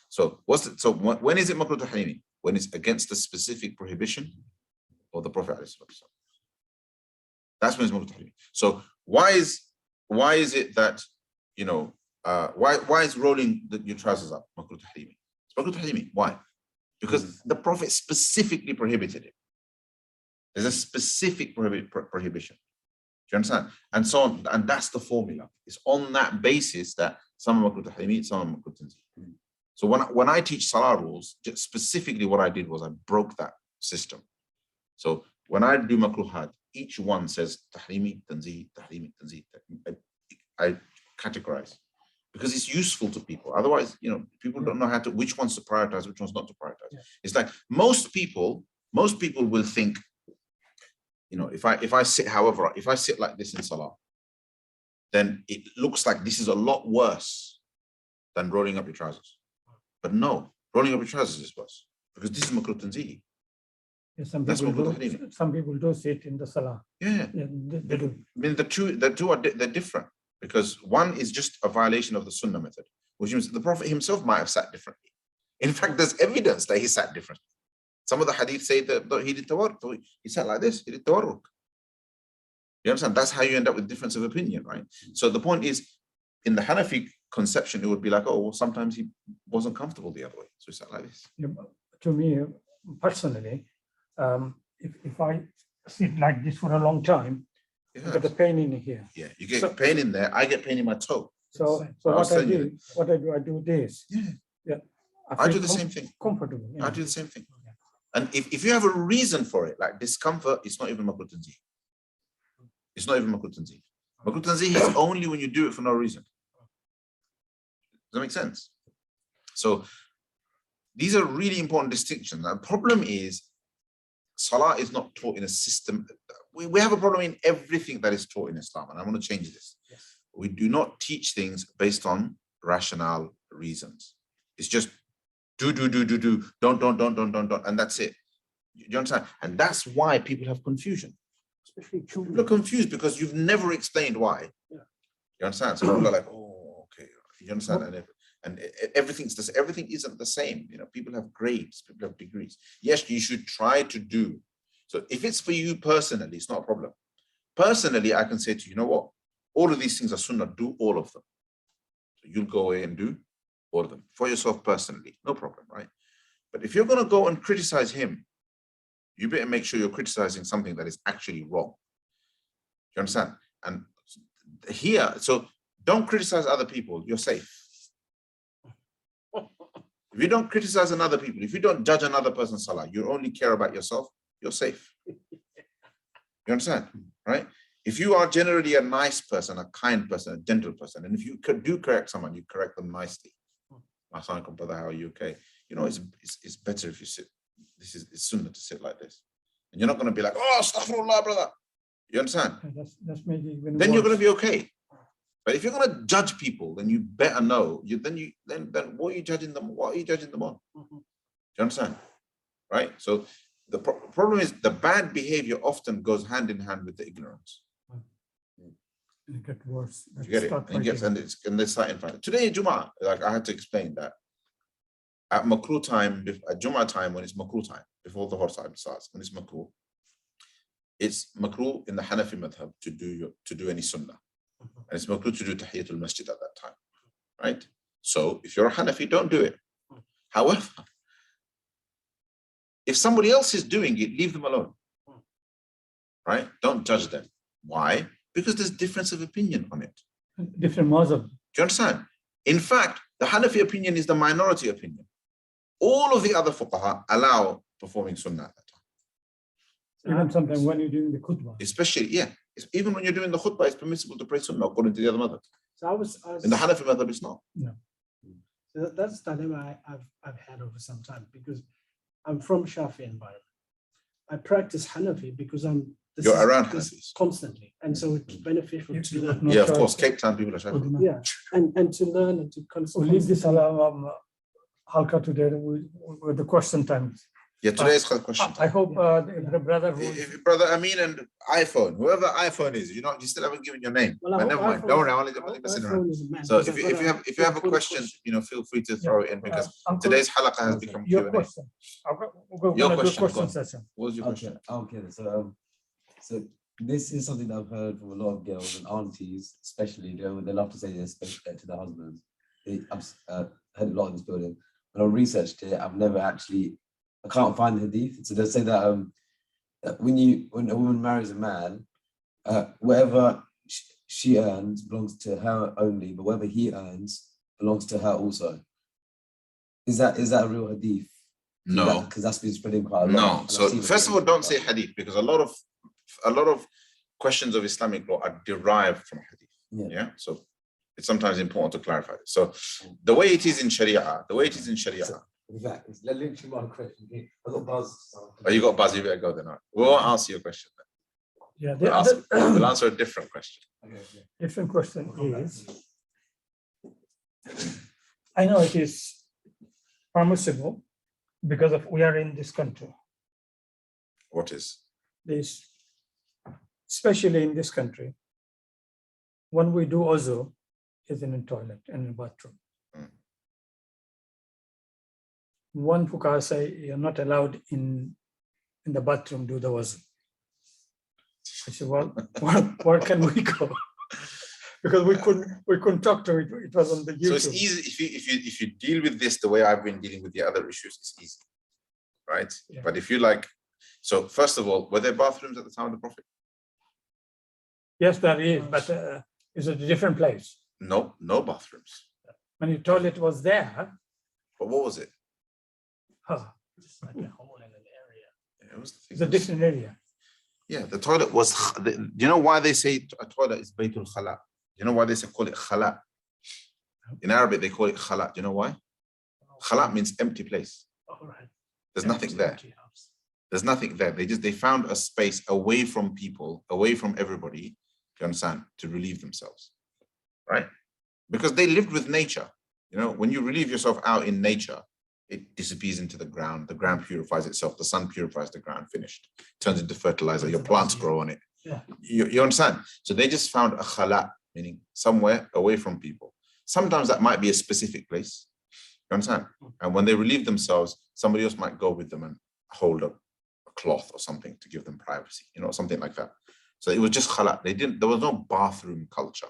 So when is it makruh tahrimi? When it's against the specific prohibition of the Prophet. That's when it's makruh tahrimi. So why is it that, you know, why is rolling your trousers up makruh tahrimi? It's makruh tahrimi. Why? Because the Prophet specifically prohibited it. There's a specific prohibition. Do you understand? And so on, and that's the formula. It's on that basis that some are makruh tahrimi, some are makruh tanzih. So when I teach salah rules, specifically what I did was I broke that system. So when I do makruhat, each one says tahrimi, tanzih, tahrimi, tanzih. I categorize because it's useful to people. Otherwise, you know, people don't know which ones to prioritize, which ones not to prioritize. Yeah. It's like most people will think, you know, if I sit like this in salah, then it looks like this is a lot worse than rolling up your trousers. But no, rolling up your trousers is worse because this is makruh tanzihi. Yeah, That's makruh tahrimi. some people do sit in the salah. Yeah, Yeah, they do. I mean the two are they're different because one is just a violation of the sunnah method, which means the Prophet himself might have sat differently. In fact, there's evidence that he sat differently. Some of the hadith say that he did tawarruk. He sat like this. He did tawarruk. You understand? That's how you end up with difference of opinion, right? So the point is, in the Hanafi conception, it would be like, oh, well, sometimes he wasn't comfortable the other way, so he sat like this. Yeah, to me personally, if I sit like this for a long time, I get a pain in here. Yeah, you get pain in there. I get pain in my toe. So what I do this. Yeah. I do the same thing. Comfortable. I do the same thing. And if you have a reason for it, like discomfort, it's not even makruh tanzih. It's not even makruh tanzih. Makruh tanzih is only when you do it for no reason. Does that make sense? So these are really important distinctions. The problem is salah is not taught in a system. We have a problem in everything that is taught in Islam, and I want to change this. Yes. We do not teach things based on rational reasons. It's just do, don't, and that's it. You understand? And that's why people have confusion. Especially children. People are confused because you've never explained why. Yeah. You understand? So people are like, oh, okay. You understand? And everything's this. Everything isn't the same. You know, people have grades, people have degrees. Yes, you should try to do. So if it's for you personally, it's not a problem. Personally, I can say to you, you know what? All of these things are sunnah. Do all of them. So you'll go away and do all of them for yourself personally, no problem, right? But if you're going to go and criticize him, you better make sure you're criticizing something that is actually wrong. You understand? And here, so don't criticize other people, you're safe. If you don't criticize another people, if you don't judge another person's salah, you only care about yourself, you're safe. You understand? Right? If you are generally a nice person, a kind person, a gentle person, and if you do correct someone, you correct them nicely. Assalamualaikum, brother, how are you? Okay. You know, it's better if you sit. It's sunnah to sit like this. And you're not going to be like, oh, astaghfirullah, brother. You understand? That's maybe even then worse. you're going to be okay. But if you're going to judge people, then you better know. Then what are you judging them? What are you judging them on? Do you understand? Right? So the problem is the bad behavior often goes hand in hand with the ignorance. It gets worse. You get it? And they start in front. Today, Jum'ah, like I had to explain that at makruh time, at Jum'ah time, when it's makruh time, before the horse time starts, when it's makruh in the Hanafi madhab to do any sunnah. And it's makruh to do tahiyatul masjid at that time, right? So if you're a Hanafi, don't do it. However, if somebody else is doing it, leave them alone, right? Don't judge them. Why? Because there's difference of opinion on it. Different mazhab. Do you understand? In fact, the Hanafi opinion is the minority opinion. All of the other fuqaha allow performing sunnah at that time. Even sometimes when you're doing the khutbah. Especially, yeah. Even when you're doing the khutbah, it's permissible to pray sunnah according to the other madhab. So I was In the Hanafi madhab, it's not. No. So that's the dilemma I've had over some time because I'm from Shafi environment. I practice Hanafi because You're around Hanafis. Constantly, and so it's beneficial to learn. No Yeah, of choice. course. Cape Town people are Shafi. Yeah, and to learn and to We'll leave this halka today with the question time. Yeah, today's question. I hope the brother who If Brother Amin and iPhone, whoever iPhone is, you still haven't given your name. Well, I But hope never mind. iPhone- Don't worry, I'm I only hope messing iPhone around. is a man, So because I've got if you have a good question, feel free to throw it in because Uncle, today's halaqah has become your Q&A. question. We're Your gonna do a question, go question on. session. What was your question? Okay. So this is something that I've heard from a lot of girls and aunties, especially they love to say this to their husbands. I've heard a lot in this building. When I researched it, I can't find the hadith. So they say that that when a woman marries a man, whatever she earns belongs to her only, but whatever he earns belongs to her also. Is that a real hadith? No. Because that's been spreading quite a lot. No. And So I've seen it first of all, being don't spread. say hadith because a lot of questions of Islamic law are derived from hadith. Yeah. So it's sometimes important to clarify this. So the way it is in Sharia, In fact, it's literally my question. I got buzz. Oh, you got buzz, you better go then. We won't answer your question then. Yeah, We'll answer a different question. Okay. different question is, I know it is permissible because of we are in this country. What is? This, especially in this country, when we do wuzu, is in a toilet and a bathroom. Mm. One fuqaha say you're not allowed in the bathroom do the wuzu. I said, well, where can we go? Because we couldn't talk to it. It was on the YouTube. So it's easy if you deal with this the way I've been dealing with the other issues, it's easy, right? Yeah. But if you like, so first of all, were there bathrooms at the time of the Prophet? Yes, there is, but it's a different place. No, no bathrooms. When the toilet was there, But what was it? It's like a hole in an area. It was, it's a different area. yeah, the toilet was. Do you know why they say a toilet is Baytul Khala? You know why they say call it Khala? In Arabic, they call it Khala. Do you know why? Khala means empty place. All right. There's nothing there. Empty house. There's nothing there. They found a space away from people, away from everybody. You understand? To relieve themselves, right? Because they lived with nature. You know, when you relieve yourself out in nature, it disappears into the ground. The ground purifies itself. The sun purifies the ground. Finished. Turns into fertilizer. Your plants grow on it. Yeah. You understand? So they just found a khala, meaning somewhere away from people. Sometimes that might be a specific place. You understand? And when they relieve themselves, somebody else might go with them and hold up a cloth or something to give them privacy. You know, something like that. So it was just khala. There was no bathroom culture.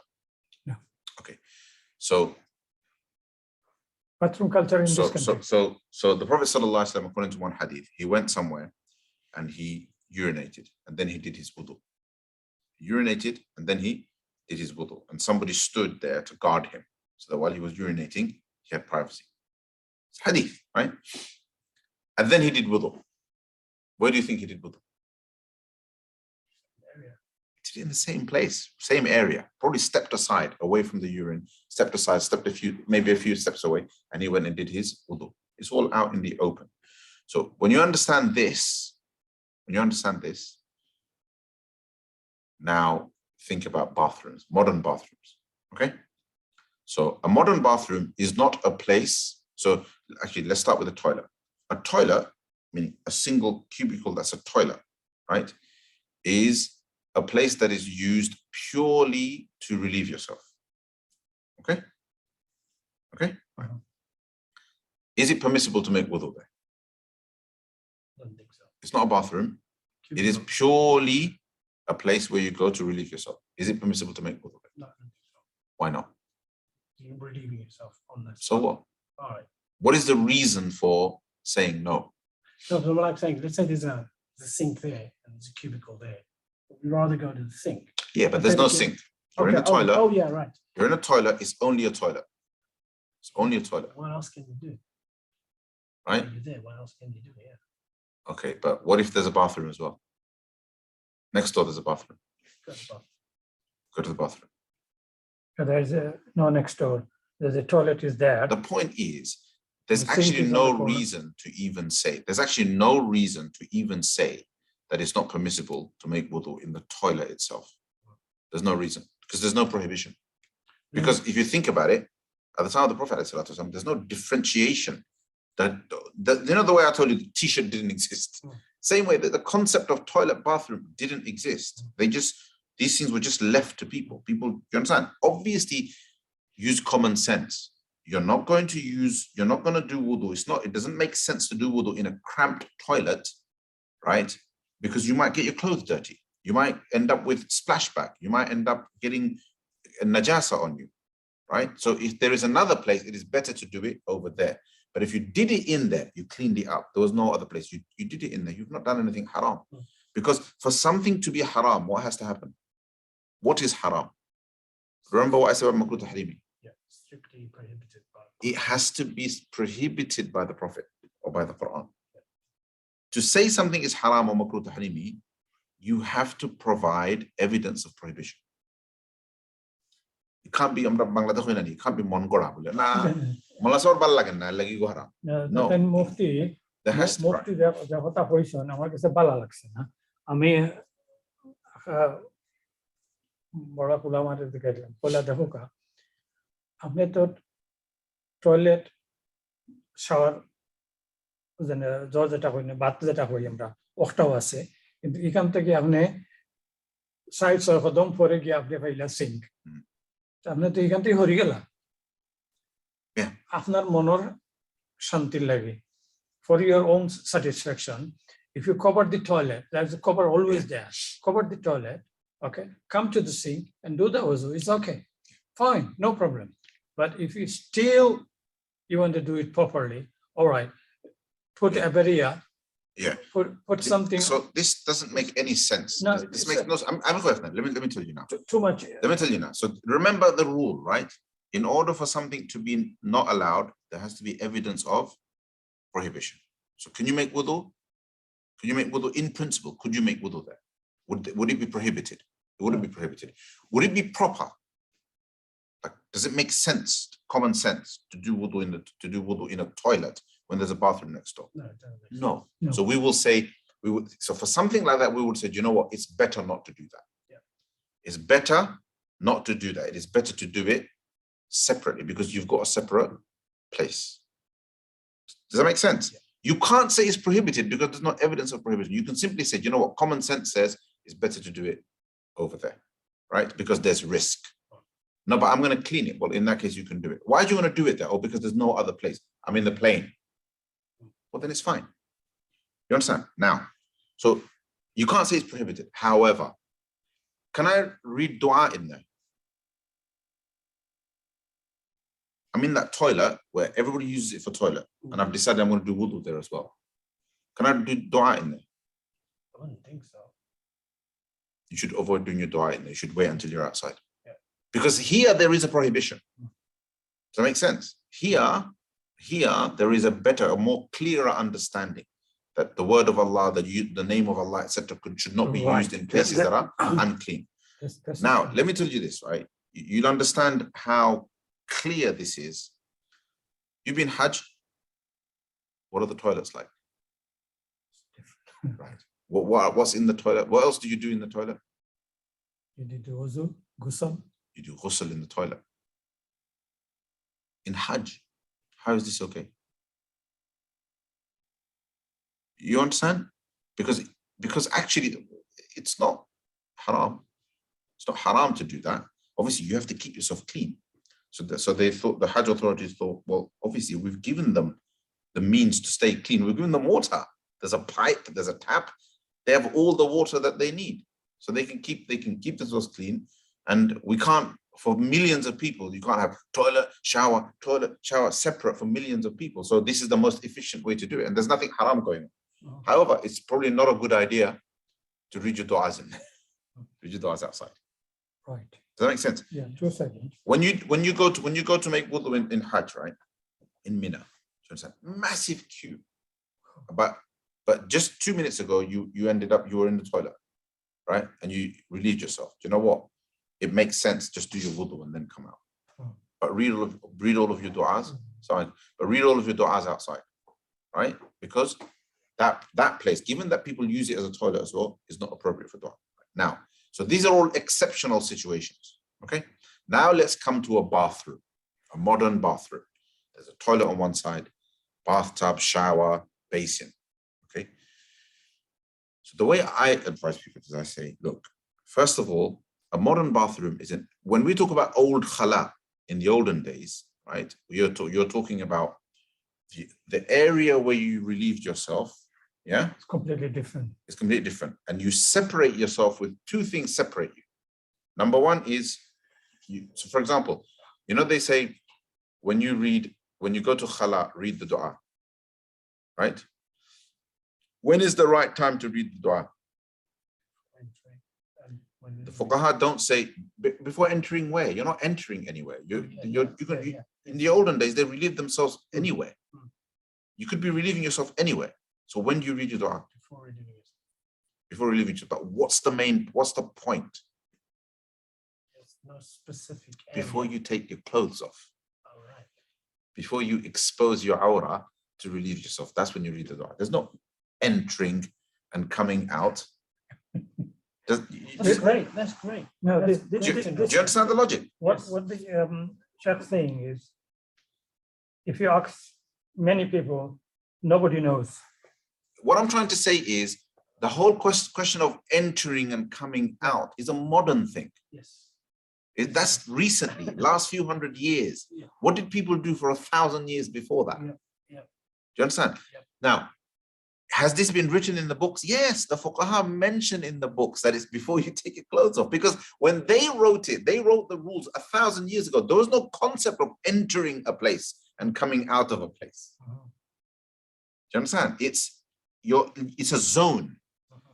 No. Okay. So Bathroom culture in this country. So the Prophet ﷺ, according to one hadith, he went somewhere and he urinated and then he did his wudu. He urinated and then he did his wudu. And somebody stood there to guard him so that while he was urinating, he had privacy. It's hadith, right? And then he did wudu. Where do you think he did wudu? He did it in the same place, same area, probably stepped aside away from the urine, stepped aside, maybe a few steps away, and he went and did his wudu. It's all out in the open. So when you understand this, now think about bathrooms, modern bathrooms, okay? So a modern bathroom is not a place. So actually, let's start with a toilet. A toilet, meaning a single cubicle that's a toilet, right, is a place that is used purely to relieve yourself. Okay? Okay? Uh-huh. Is it permissible to make wudu there? I don't think so. It's not a bathroom. It is purely a place where you go to relieve yourself. Is it permissible to make wudu there? No, I don't think so. Why not? You're relieving yourself on that. So what? All right. What is the reason for saying no? So what I'm saying, let's say there's a sink there and there's a cubicle there. We'd rather go to the sink. Yeah, but there's no sink. You're in a toilet. Oh, yeah, right. You're in a toilet. It's only a toilet. It's only a toilet, What else can you do? right? You're there. What else can you do? Yeah. Okay, but what if there's a bathroom as well? Next door, there's a bathroom. Go to the bathroom. Go to the bathroom. There's no next door. There's a toilet is there. The point is, there's The sink actually is on no the corner. reason to even say, there's actually no reason to even say that it's not permissible to make wudu in the toilet itself. There's no reason, because there's no prohibition. Because if you think about it, at the time of the Prophet, ﷺ, there's no differentiation. You know, the way I told you the t-shirt didn't exist. Same way that the concept of toilet bathroom didn't exist. These things were just left to people. You understand? Obviously, use common sense. You're not going to do wudu. It doesn't make sense to do wudu in a cramped toilet, right? Because you might get your clothes dirty. You might end up with splashback. You might end up getting a najasa on you, right? So if there is another place, it is better to do it over there. But if you did it in there, you cleaned it up. There was no other place. You did it in there. You've not done anything haram. Because for something to be haram, what has to happen? What is haram? Remember what I said about makruh tahrimi? Yeah, strictly prohibited. It has to be prohibited by the Prophet or by the Quran. To say something is haram or makruh tahrimi, you have to provide evidence of prohibition. It can't be Bangladesh, it can't be Mongora. No. Then Mufti, There has to be. Mufti যা কথা হইছেন আমার কাছে ভালো লাগছে না আমি বড় উলামাদের দিকে গেলাম বলে দেখো কা আপনি তো টয়লেট শাওয়ার বুঝলেন জ্বর যেটা হই না বাত যেটা হই আমরা ওটাও আছে কিন্তু এখান থেকে আপনি 60 কদম পরে গিয়ে আপনি পাইলা সিঙ্ক আপনি তো এখান থেকে হরি গেলা Yeah. আপনার মনের শান্তি লাগে for your own satisfaction if you cover the toilet there's a cover always there cover the toilet okay come to the sink and do the wuzu it's okay fine no problem but if you still you want to do it properly all right put a barrier Yeah. put something So this doesn't make any sense. No, This makes no. I'm going to let me tell you now. too much Let me tell you now. So remember the rule, right? In order for something to be not allowed, there has to be evidence of prohibition. So can you make wudu? Can you make wudu in principle? Could you make wudu there? Would it be prohibited? It wouldn't be prohibited. Would it be proper? Like, does it make sense, common sense, to do wudu in a toilet when there's a bathroom next door? No, it doesn't make sense. No. No. So we will say, so for something like that, we would say, you know what, it's better not to do that. Yeah. It's better not to do that. It is better to do it separately because you've got a separate place. Does that make sense? Yeah. You can't say it's prohibited because there's no evidence of prohibition. You can simply say, you know what, common sense says it's better to do it over there, right? Because there's risk. No, but I'm going to clean it. Well, in that case, you can do it. Why do you want to do it there? Oh, because there's no other place. I'm in the plane. Well, then it's fine. You understand? Now, so you can't say it's prohibited. However, can I read dua in there? I'm in that toilet where everybody uses it for toilet, and I've decided I'm going to do wudu there as well. Can I do dua in there? I wouldn't think so. You should avoid doing your dua in there. You should wait until you're outside. Yeah. Because here there is a prohibition. Does that make sense? Here there is a better, a more clearer understanding that the word of Allah, the name of Allah, etc., should not be Right. used in places that are unclean. That's Now, let me tell you this, right? You'll understand how clear this is. You've been Hajj. What are the toilets like? Right. What's in the toilet? What else do you do in the toilet? you did the wuzu ghusl You do ghusl in the toilet. In Hajj, how is this okay? You understand? Because actually it's not haram. It's not haram to do that. Obviously, you have to keep yourself clean. So they thought, the Hajj authorities thought, well, obviously we've given them the means to stay clean. We've given them water. There's a pipe, there's a tap. They have all the water that they need. So they can keep themselves clean. And we can't, for millions of people, you can't have toilet, shower separate for millions of people. So this is the most efficient way to do it. And there's nothing haram going on. Oh. However, it's probably not a good idea to read your du'as in. Read your du'as outside. right Does that make sense? yeah 2 seconds When you go to make wudu in Hajj, right? In Mina, so it's a massive queue. But just 2 minutes ago, you were in the toilet, right? And you relieved yourself. Do you know what? It makes sense. Just do your wudu and then come out. But read all of your du'as. Sorry, but read all of your du'as outside, right? Because that place, given that people use it as a toilet as well, is not appropriate for dua. Now, so these are all exceptional situations. Okay. Now let's come to a bathroom, a modern bathroom. There's a toilet on one side, bathtub, shower, basin. Okay. So the way I advise people is I say, look, first of all, a modern bathroom isn't, when we talk about old khala in the olden days, right? You're talking about the area where you relieved yourself. Yeah. it's completely different It's completely different. And you separate yourself with two things separate you. Number one is, so for example, they say when you go to khala, read the dua, right? When is the right time to read the dua? The fuqaha don't say before entering where? You're not entering anywhere. In the olden days, they relieved themselves anywhere. You could be relieving yourself anywhere. So when do you read your dua? Before relieving yourself. But what's the point? There's no specific area. Before you take your clothes off. All right. Before you expose your aura to relieve yourself. That's when you read the dua. There's no entering and coming out. That's great. That's great. no Do you understand the logic? what the Shaykh saying is if you ask many people Nobody knows. What I'm trying to say is the whole question of entering and coming out is a modern thing. Yes. That's recently, last few hundred years. Yeah. What did people do for 1,000 years before that? Yeah. Do you understand? Yeah. Now, has this been written in the books? Yes, the fuqaha mention in the books that it's before you take your clothes off, because when they wrote it, they wrote the rules 1,000 years ago. There was no concept of entering a place and coming out of a place. Do you understand? It's a zone.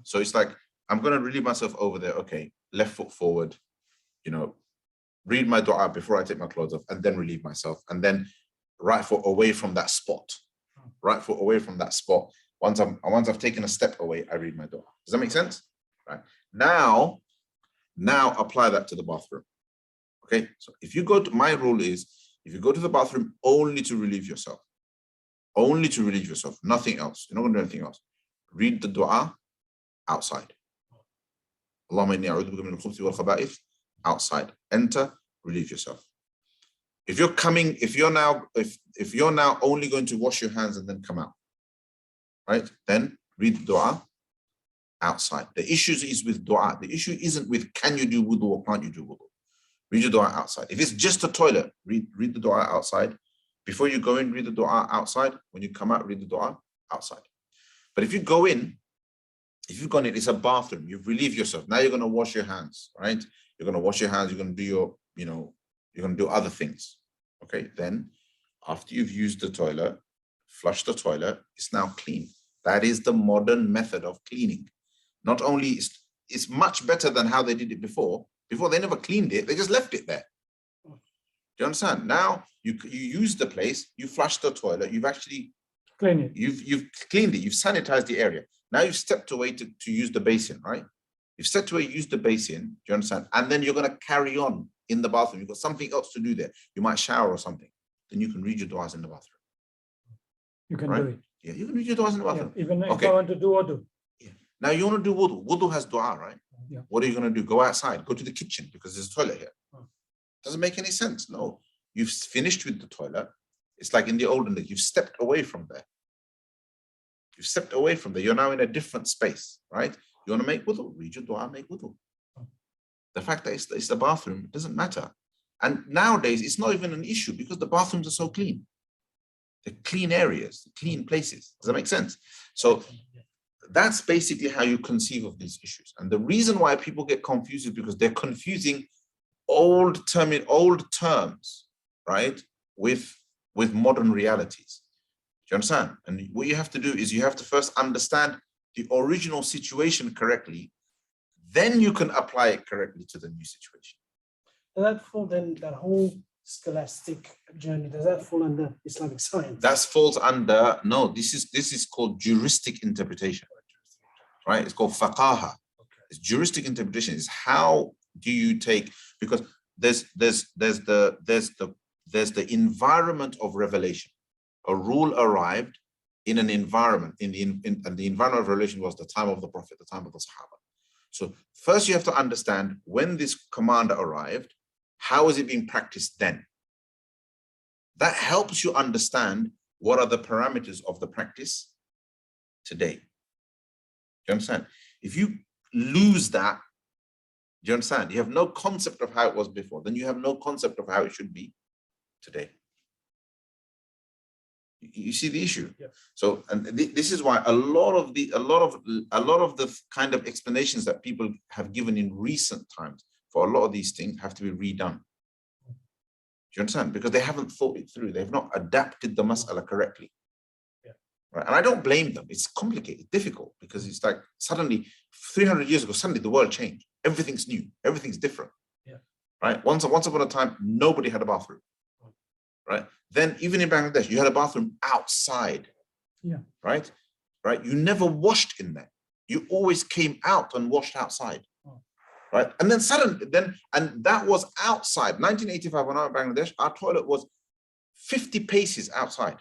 So it's like, I'm going to relieve myself over there. Okay, left foot forward, read my dua before I take my clothes off, and then relieve myself. And then right foot away from that spot. Right foot away from that spot. Once I've taken a step away, I read my dua. Does that make sense? Right. Now apply that to the bathroom. Okay. So if you go to, my rule is, if you go to the bathroom only to relieve yourself, nothing else. You're not going to do anything else. Read the dua outside. Allahumma inni a'udhu bika min al-khubuthi wal khaba'ith. Outside. Enter, relieve yourself. If you're now only going to wash your hands and then come out, right? Then read the dua outside. The issue is with dua. The issue isn't with can you do wudu or can't you do wudu. Read your dua outside. If it's just a toilet, read the dua outside. Before you go in, read the dua outside. When you come out, read the dua outside. But if you go in, it's a bathroom. You've relieved yourself. Now you're going to wash your hands, right? You're going to wash your hands. You're going to do you're going to do other things. Okay. Then after you've used the toilet, flush the toilet, it's now clean. That is the modern method of cleaning. Not only it's much better than how they did it before. Before they never cleaned it. They just left it there. Do you understand? Now you use the place, you flush the toilet, you've actually Clean it. You've cleaned it, you've sanitized the area. Now you've stepped away to use the basin, right? You've stepped away, use the basin, do you understand? And then you're going to carry on in the bathroom. You've got something else to do there. You might shower or something. Then you can read your du'as in the bathroom. You can Right? do it. Yeah, you can read your du'as in the bathroom. Yeah, even if Okay. I want to do wudu. Yeah. Now you want to do wudu. Wudu has du'a, right? Yeah. What are you going to do? Go outside, go to the kitchen because there's a toilet here. Oh. Doesn't make any sense. No, you've finished with the toilet. It's like in the olden days, you've stepped away from there. You've stepped away from there. You're now in a different space, right? You want to make wudu, read your dua, make wudu. The fact that it's the bathroom, it doesn't matter. And nowadays, it's not even an issue because the bathrooms are so clean. They're clean areas, clean places. Does that make sense? So that's basically how you conceive of these issues. And the reason why people get confused is because they're confusing old terms, right, with modern realities. Do you understand? And what you have to do is you have to first understand the original situation correctly, then you can apply it correctly to the new situation. Does that fall then, that whole scholastic journey, does that fall under Islamic science? That falls under, no, this is called juristic interpretation, right? It's called faqaha. It's juristic interpretation. Is how do you take, because there's the environment of revelation. A rule arrived in an environment, and the environment of revelation was the time of the Prophet, the time of the Sahaba. So first you have to understand when this command arrived, how is it being practiced then? That helps you understand what are the parameters of the practice today. Do you understand? If you lose that, do you understand? You have no concept of how it was before, then you have no concept of how it should be today. You see the issue? Yeah. So, and this is why a lot of the kind of explanations that people have given in recent times for a lot of these things have to be redone. Do you understand? Because they haven't thought it through. They've not adapted the mas'ala correctly. Yeah. Right? And I don't blame them. It's complicated, difficult, because it's like suddenly 300 years ago, suddenly the world changed. Everything's new. Everything's different. Yeah. Right? Once upon a time, nobody had a bathroom. Right? Then even in Bangladesh, you had a bathroom outside. Yeah. Right? Right? You never washed in there. You always came out and washed outside. Oh. Right? And then suddenly, and that was outside. 1985, when I was in Bangladesh, our toilet was 50 paces outside.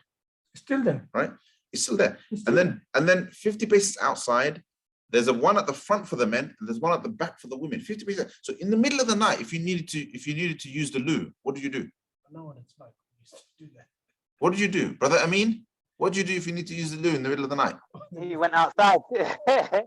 Still there. Right? It's still there. It's still And then 50 paces outside, there's a one at the front for the men, and there's one at the back for the women. 50 paces. So in the middle of the night, if you needed to use the loo, what do you do? I know what it's like. We used to do that. What did you do, brother Amin? What do you do if you need to use the loo in the middle of the night? He went outside.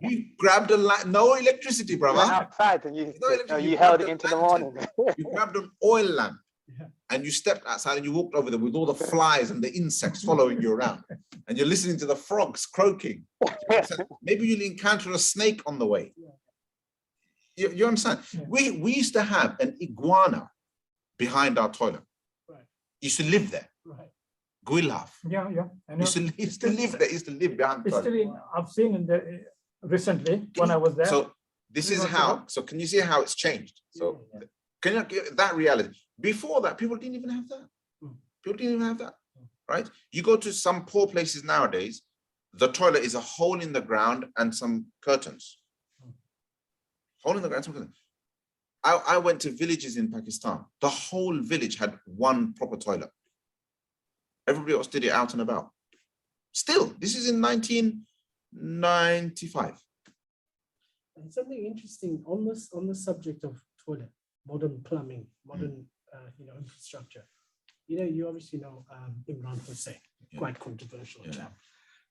You grabbed a light, no electricity, He brother. went outside and No electricity. you grabbed held it a into the lantern. morning. You grabbed an oil lamp Yeah. and you stepped outside and you walked over there with all the flies and the insects following you around. And you're listening to the frogs croaking. Maybe you'll encounter a snake on the way. You understand? Yeah. We used to have an iguana behind our toilet. Right. Used to live there. Right. Yeah, yeah. I know. Used to live there. Used to live behind the It's toilet. still I've seen in the recently when I was there. So this is how. So can you see how it's changed? So can you get that reality? Before that, people didn't even have that. People didn't even have that, right? You go to some poor places nowadays, the toilet is a hole in the ground and some curtains. Hole in the ground, some curtains. I went to villages in Pakistan. The whole village had one proper toilet. Everybody else did it out and about. Still, this is in 1995. And something interesting on the subject of toilet, modern plumbing, modern infrastructure. You obviously know Imran Hussain, quite controversial chap.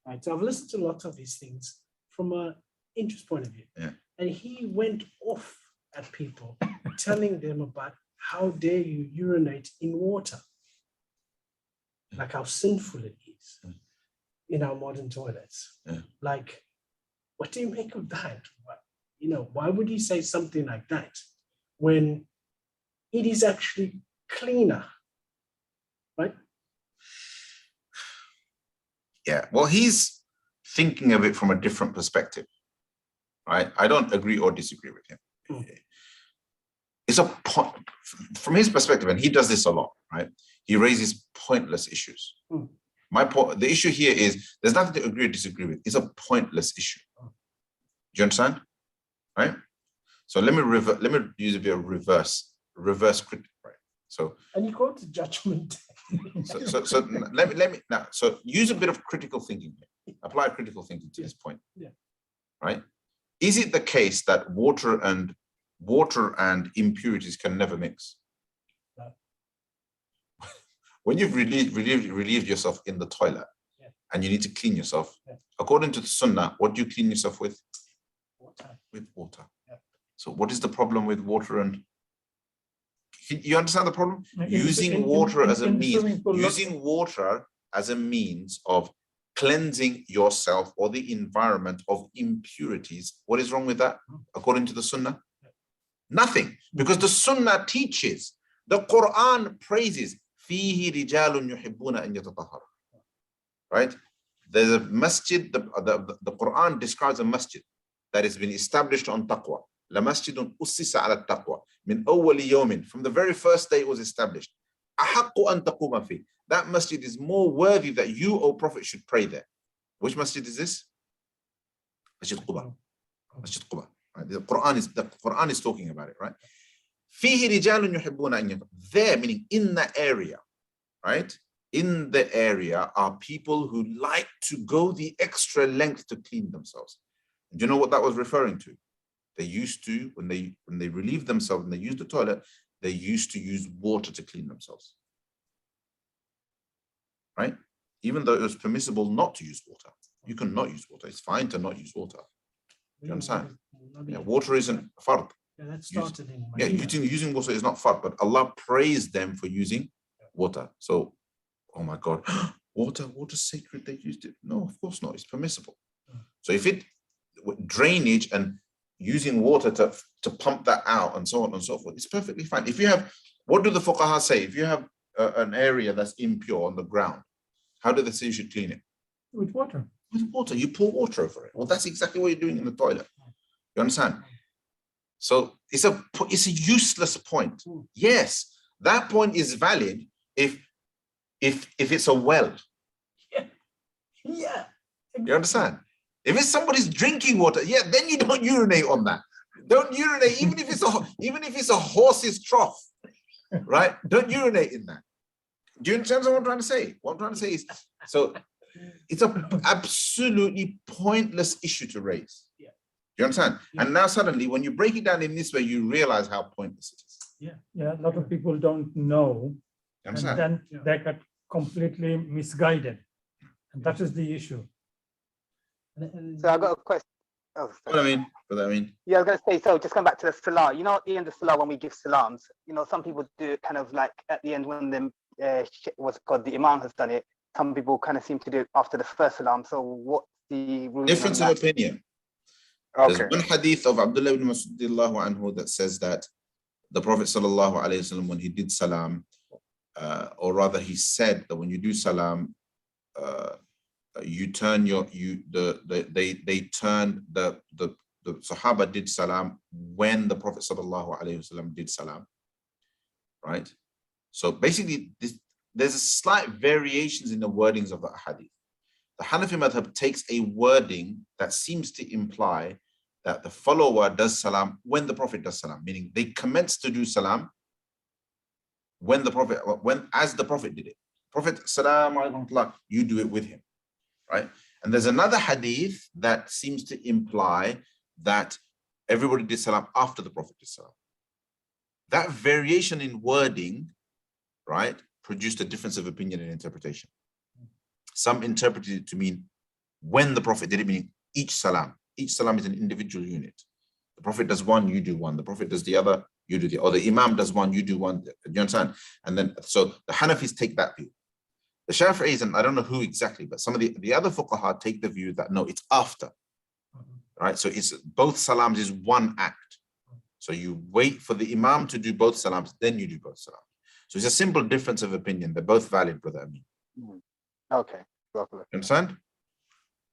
Right. So I've listened to lots of these things from an interest point of view. Yeah. And he went off at people, telling them about how dare you urinate in water, like how sinful it is in our modern toilets. Like, what do you make of that? Why would you say something like that when it is actually cleaner, right? Yeah, well, he's thinking of it from a different perspective, right? I don't agree or disagree with him. It's a point from his perspective, and he does this a lot, right? He raises pointless issues. The issue here is there's nothing to agree or disagree with. It's a pointless issue. Do you understand? Right? So let me use a bit of reverse critic, right? So and you go to judgment. so let me now. So use a bit of critical thinking here. Apply critical thinking to this point. Yeah. Right? Is it the case that water and impurities can never mix? No. When you've relieved yourself in the toilet and you need to clean yourself, according to the Sunnah, what do you clean yourself with? Water. With water. Yeah. So what is the problem with water and? You understand the problem? Using water as a means of cleansing yourself or the environment of impurities. What is wrong with that, according to the Sunnah? Nothing, because the Sunnah teaches, the Quran praises, فِيهِ رِجَالٌ يُحِبُّونَ أَن يَتَطَهَّرُوا. Right? There's a masjid, the Quran describes a masjid that has been established on taqwa. لَمَسْجِدٌ أُسِّسَ عَلَى التَّقْوَى مِنْ أَوَّلِ يَوْمٍ. From the very first day it was established. أَحَقُّ أَن تَقُومَ فِيهِ. That masjid is more worthy that you, O Prophet, should pray there. Which masjid is this? Masjid Quba. Masjid Quba. Right? The Quran is talking about it, right? فِيهِ رِجَالٌ يُحِبُّونَ أَن يَتَطَهَّرُوا. There, meaning in that area, right? In the area are people who like to go the extra length to clean themselves. And do you know what that was referring to? They used to, when they relieved themselves and they used the toilet, they used to use water to clean themselves. Right? Even though it was permissible not to use water. You can not use water. It's fine to not use water. Do you understand? Yeah, water isn't fard. Yeah, that started in using water is not fard, but Allah praised them for using water. So, oh my God, water's sacred, they used it. No, of course not. It's permissible. So if drainage and using water to pump that out and so on and so forth, it's perfectly fine. If you have, what do the fuqaha say? If you have an area that's impure on the ground, how do they say you should clean it? With water. With water. You pour water over it. Well, that's exactly what you're doing in the toilet. You understand? So it's a useless point. Yes, that point is valid if it's a well. Yeah. You understand? If it's somebody's drinking water, then you don't urinate on that. Don't urinate, even if it's a horse's trough, right? Don't urinate in that. Do you understand what I'm trying to say? What I'm trying to say is, so it's an absolutely pointless issue to raise. Yeah. Do you understand? Yeah. And now suddenly, when you break it down in this way, you realize how pointless it is. Yeah. A lot of people don't know, You understand? and then they get completely misguided. And that is the issue. So I got a question. Oh, What I mean, yeah, I was going to say, so just going back to the salah, you know, at the end of salah, when we give salams, you know, some people do it kind of like at the end when the, what's it called, the imam has done it. Some people kind of seem to do it after the first salam. So what's the ruling difference on of that? opinion. Okay. There's one hadith of Abdullah ibn Mas'ud anhu that says that the Prophet sallallahu alaihi wasallam, when he did salam, or rather he said that when you do salam, you turn they turned the Sahaba did salam when the Prophet sallallahu alaihi wasallam did salam, right? So basically, there's a slight variations in the wordings of the hadith. The Hanafi madhab takes a wording that seems to imply that the follower does salam when the Prophet does salam, meaning they commence to do salam when as the Prophet did it. Prophet salam alaikum, you do it with him, right? And there's another hadith that seems to imply that everybody did salam after the Prophet did salam. That variation in wording, right, produced a difference of opinion and interpretation. Some interpreted it to mean when the Prophet did it, meaning each salam. Each salam is an individual unit. The Prophet does one, you do one. The Prophet does the other, you do the other. Or the Imam does one, you do one. You understand? And then, so the Hanafis take that view. The Shafi'is, and I don't know who exactly, but some of the other fuqaha take the view that no, it's after. Right? So it's both salams is one act. So you wait for the Imam to do both salams, then you do both salams. So it's a simple difference of opinion. They're both valid, brother Amin. Okay. You understand?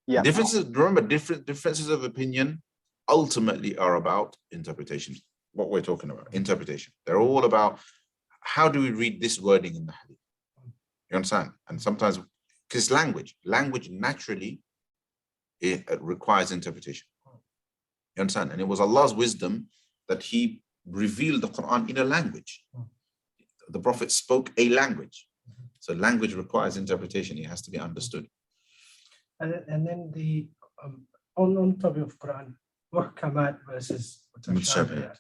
Yeah. Remember, differences of opinion ultimately are about interpretation. What we're talking about, interpretation. They're all about how do we read this wording in the hadith? You understand? And sometimes, because language naturally, it requires interpretation. You understand? And it was Allah's wisdom that He revealed the Quran in a language. The Prophet spoke a language. So language requires interpretation. It has to be understood. And then the on topic of Quran, muhkamat versus mutashabihat.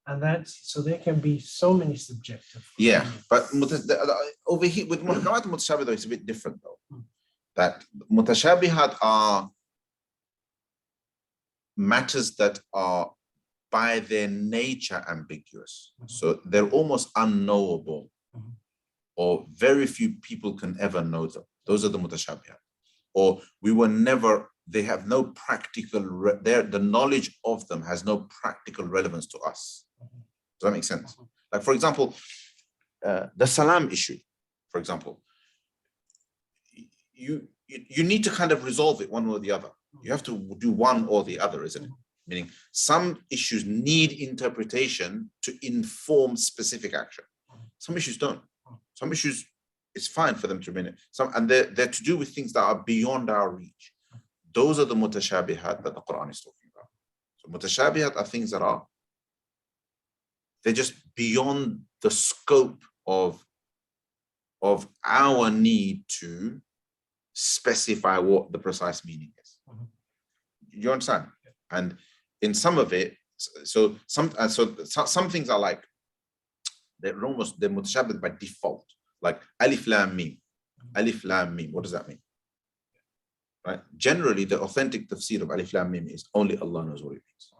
And that's, so there can be so many subjective. Yeah, but over here with muhkamat and mutashabihat, it's a bit different though. That mutashabihat are matters that are by their nature ambiguous. So they're almost unknowable, or very few people can ever know them. Those are the mutashabihat. Or we were never, they have no practical, the knowledge of them has no practical relevance to us. Does that make sense? Like, for example, the salam issue, for example, you need to kind of resolve it one or the other. You have to do one or the other, isn't it? Meaning some issues need interpretation to inform specific action. Some issues don't. Some issues, it's fine for them to remain. And they're to do with things that are beyond our reach. Those are the mutashabihat that the Quran is talking about. So mutashabihat are things that are, they're just beyond the scope of our need to specify what the precise meaning is. You understand? And in some of it, so some things are like, they're mutashabih by default, like alif lam mim. Alif lam mim, what does that mean? Right? Generally, the authentic tafsir of alif lam mim is only Allah knows what it means.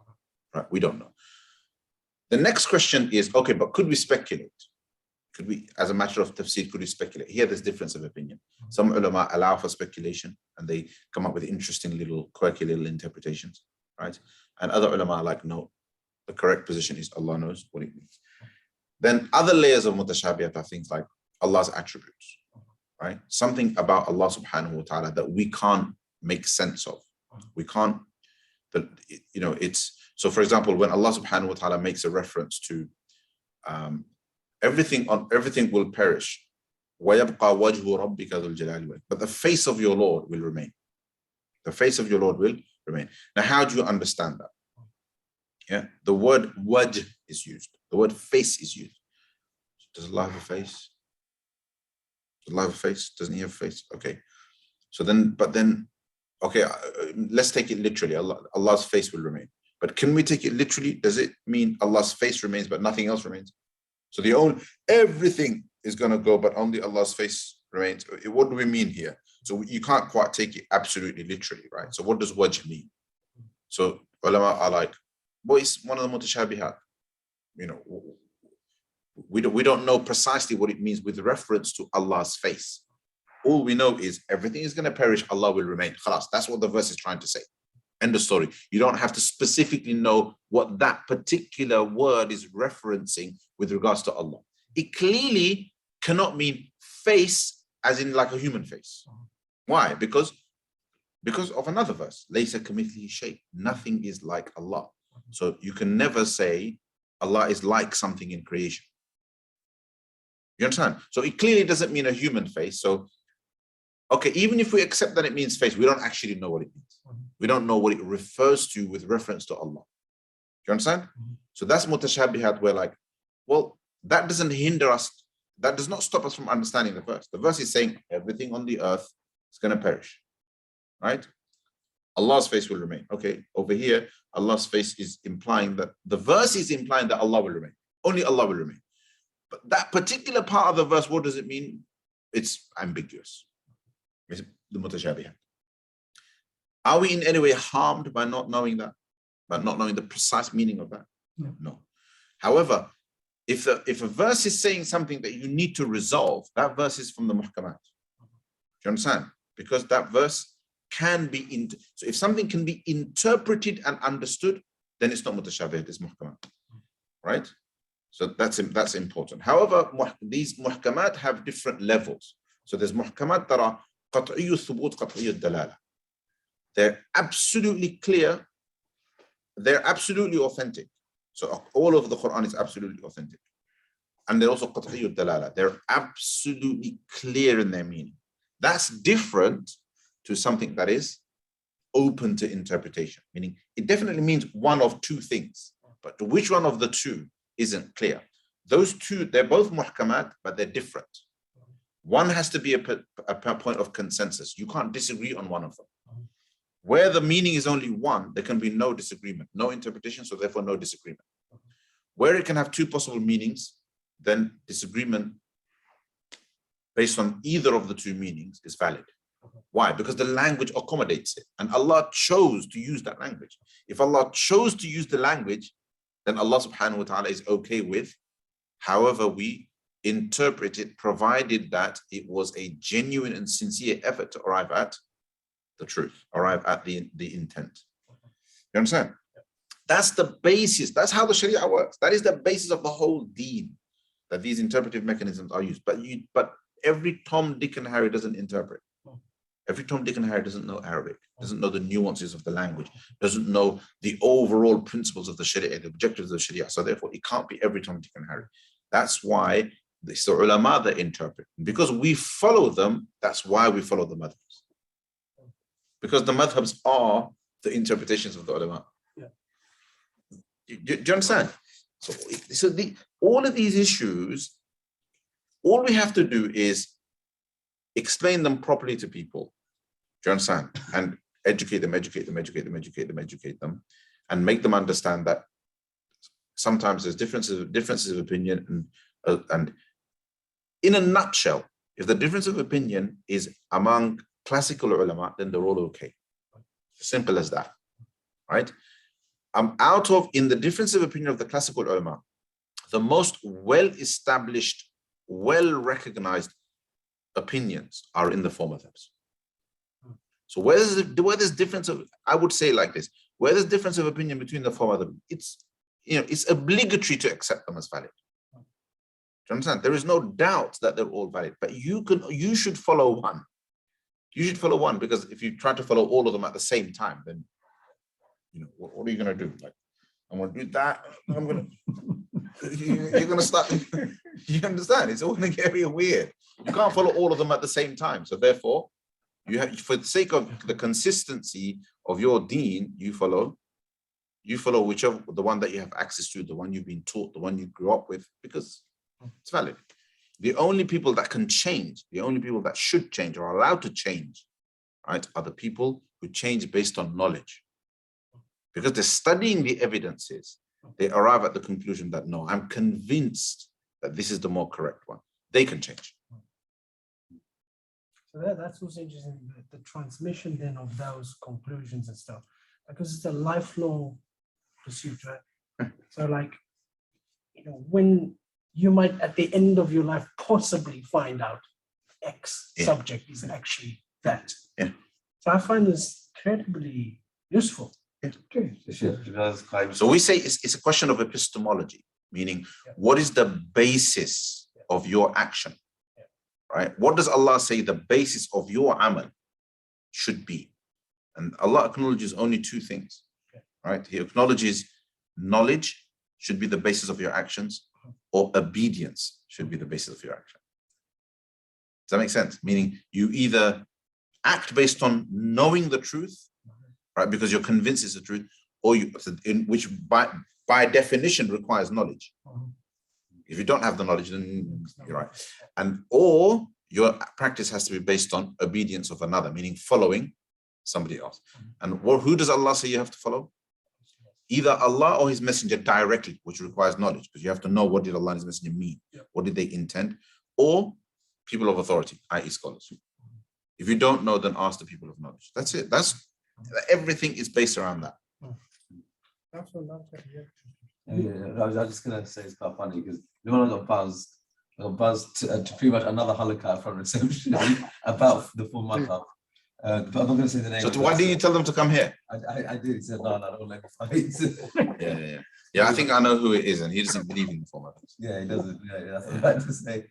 Right? We don't know. The next question is, okay, but could we speculate? Could we, as a matter of tafsir, could we speculate? Here, there's difference of opinion. Some ulama allow for speculation and they come up with interesting little, quirky little interpretations, right? And other ulama are like, no, the correct position is Allah knows what it means. Then other layers of mutashabiyat are things like Allah's attributes, right? Something about Allah subhanahu wa ta'ala that we can't make sense of. We can't, it's, so for example, when Allah subhanahu wa ta'ala makes a reference to everything will perish, but the face of your Lord will remain. The face of your Lord will remain. Now, how do you understand that? Yeah, the word wajh is used. The word face is used. Does Allah have a face? Does Allah have a face? Doesn't He have a face? Okay. So then, okay, let's take it literally. Allah's face will remain. But can we take it literally? Does it mean Allah's face remains, but nothing else remains? So everything is going to go, but only Allah's face remains. What do we mean here? So you can't quite take it absolutely literally, right? So what does wajh mean? So ulama are like, well, it's one of the mutashabihat. You know, we don't know precisely what it means with reference to Allah's face. All we know is everything is going to perish, Allah will remain. Khalas, that's what the verse is trying to say. End of story. You don't have to specifically know what that particular word is referencing with regards to Allah. It clearly cannot mean face as in like a human face. Why? Because of another verse. Laysa kamithlihi shay. Nothing is like Allah. So you can never say Allah is like something in creation. You understand? So it clearly doesn't mean a human face. So, okay, even if we accept that it means face, we don't actually know what it means. We don't know what it refers to with reference to Allah. Do you understand? So that's mutashabihat, where like, well, that doesn't hinder us. That does not stop us from understanding the verse. The verse is saying everything on the earth is going to perish, right? Allah's face will remain. Okay, over here, Allah's face is implying that the verse is implying that Allah will remain. Only Allah will remain. But that particular part of the verse, what does it mean? It's ambiguous. It's the mutashabihat. Are we in any way harmed by not knowing that? By not knowing the precise meaning of that? No. However, if a verse is saying something that you need to resolve, that verse is from the muhkamat. Do you understand? Because that verse can be, so if something can be interpreted and understood, then it's not mutashabih, it's muhkamat. Right? So that's important. However, these muhkamat have different levels. So there's muhkamat that are qat'iyyu thubut, qat'iyyu dalala. They're absolutely clear. They're absolutely authentic. So all of the Quran is absolutely authentic. And they're also qat'iyyu dalala. They're absolutely clear in their meaning. That's different to something that is open to interpretation, meaning it definitely means one of two things, but which one of the two isn't clear. Those two, they're both muhkamat, but they're different. One has to be a point of consensus. You can't disagree on one of them. Where the meaning is only one, there can be no disagreement, no interpretation, so therefore no disagreement. Where it can have two possible meanings, then disagreement based on either of the two meanings is valid. Why? Because the language accommodates it, and Allah chose to use that language. If Allah chose to use the language, then Allah subhanahu wa ta'ala is okay with however we interpret it, provided that it was a genuine and sincere effort to arrive at the truth, arrive at the intent. You understand? That's the basis. That's how the Sharia works. That is the basis of the whole deen, that these interpretive mechanisms are used. But every Tom, Dick, and Harry doesn't interpret. Every Tom, Dick, and Harry doesn't know Arabic, doesn't know the nuances of the language, doesn't know the overall principles of the Sharia, the objectives of the Sharia. So therefore, it can't be every Tom, Dick, and Harry. That's why it's the ulama that interpret. Because we follow them, that's why we follow the madhabs. Because the madhabs are the interpretations of the ulama. Yeah. Do you understand? So all of these issues, all we have to do is explain them properly to people. Do you understand? And educate them, and make them understand that sometimes there's differences of opinion, and in a nutshell, if the difference of opinion is among classical ulama, then they're all okay. Simple as that, right? In the difference of opinion of the classical ulama, the most well-established, well-recognized opinions are in the four madhabs. So where there's difference of, I would say like this, where there's difference of opinion between the four madhabs, it's obligatory to accept them as valid. Do you understand? There is no doubt that they're all valid, but you should follow one. You should follow one, because if you try to follow all of them at the same time, then what are you going to do? Like, I'm going to do that. I'm going to. You're going to start. You understand? It's all going to get real weird. You can't follow all of them at the same time. So therefore, you have, for the sake of the consistency of your deen, you follow whichever, the one that you have access to, the one you've been taught, the one you grew up with, because it's valid. The only people that can change, the only people that should change or are allowed to change, right, are the people who change based on knowledge. Because they're studying the evidences, they arrive at the conclusion that, no, I'm convinced that this is the more correct one. They can change. So that's also interesting, the transmission then of those conclusions and stuff, because it's a lifelong pursuit, right? So like, when you might at the end of your life possibly find out X subject is actually that. Yeah. So I find this incredibly useful. So we say it's a question of epistemology, meaning what is the basis of your action, right? What does Allah say the basis of your amal should be? And Allah acknowledges only two things, right? He acknowledges knowledge should be the basis of your actions, or obedience should be the basis of your action. Does that make sense? Meaning you either act based on knowing the truth, right, because you're convinced it's the truth, or which by definition requires knowledge. If you don't have the knowledge, then you're right. Or your practice has to be based on obedience of another, meaning following somebody else. And who does Allah say you have to follow? Either Allah or his messenger directly, which requires knowledge, because you have to know what did Allah and his messenger mean, what did they intend, or people of authority, i.e. scholars. If you don't know, then ask the people of knowledge. That's it. Everything is based around that. I was just gonna say it's quite funny because when I got buzzed to pretty much another halakha from reception about the full madhab. But I'm not going to say the name. So why didn't you tell them to come here? I did. He said, no, don't let me fight. Yeah, I think I know who it is, and he doesn't believe in the full madhab. Yeah, he doesn't. Yeah, that's what I had to say.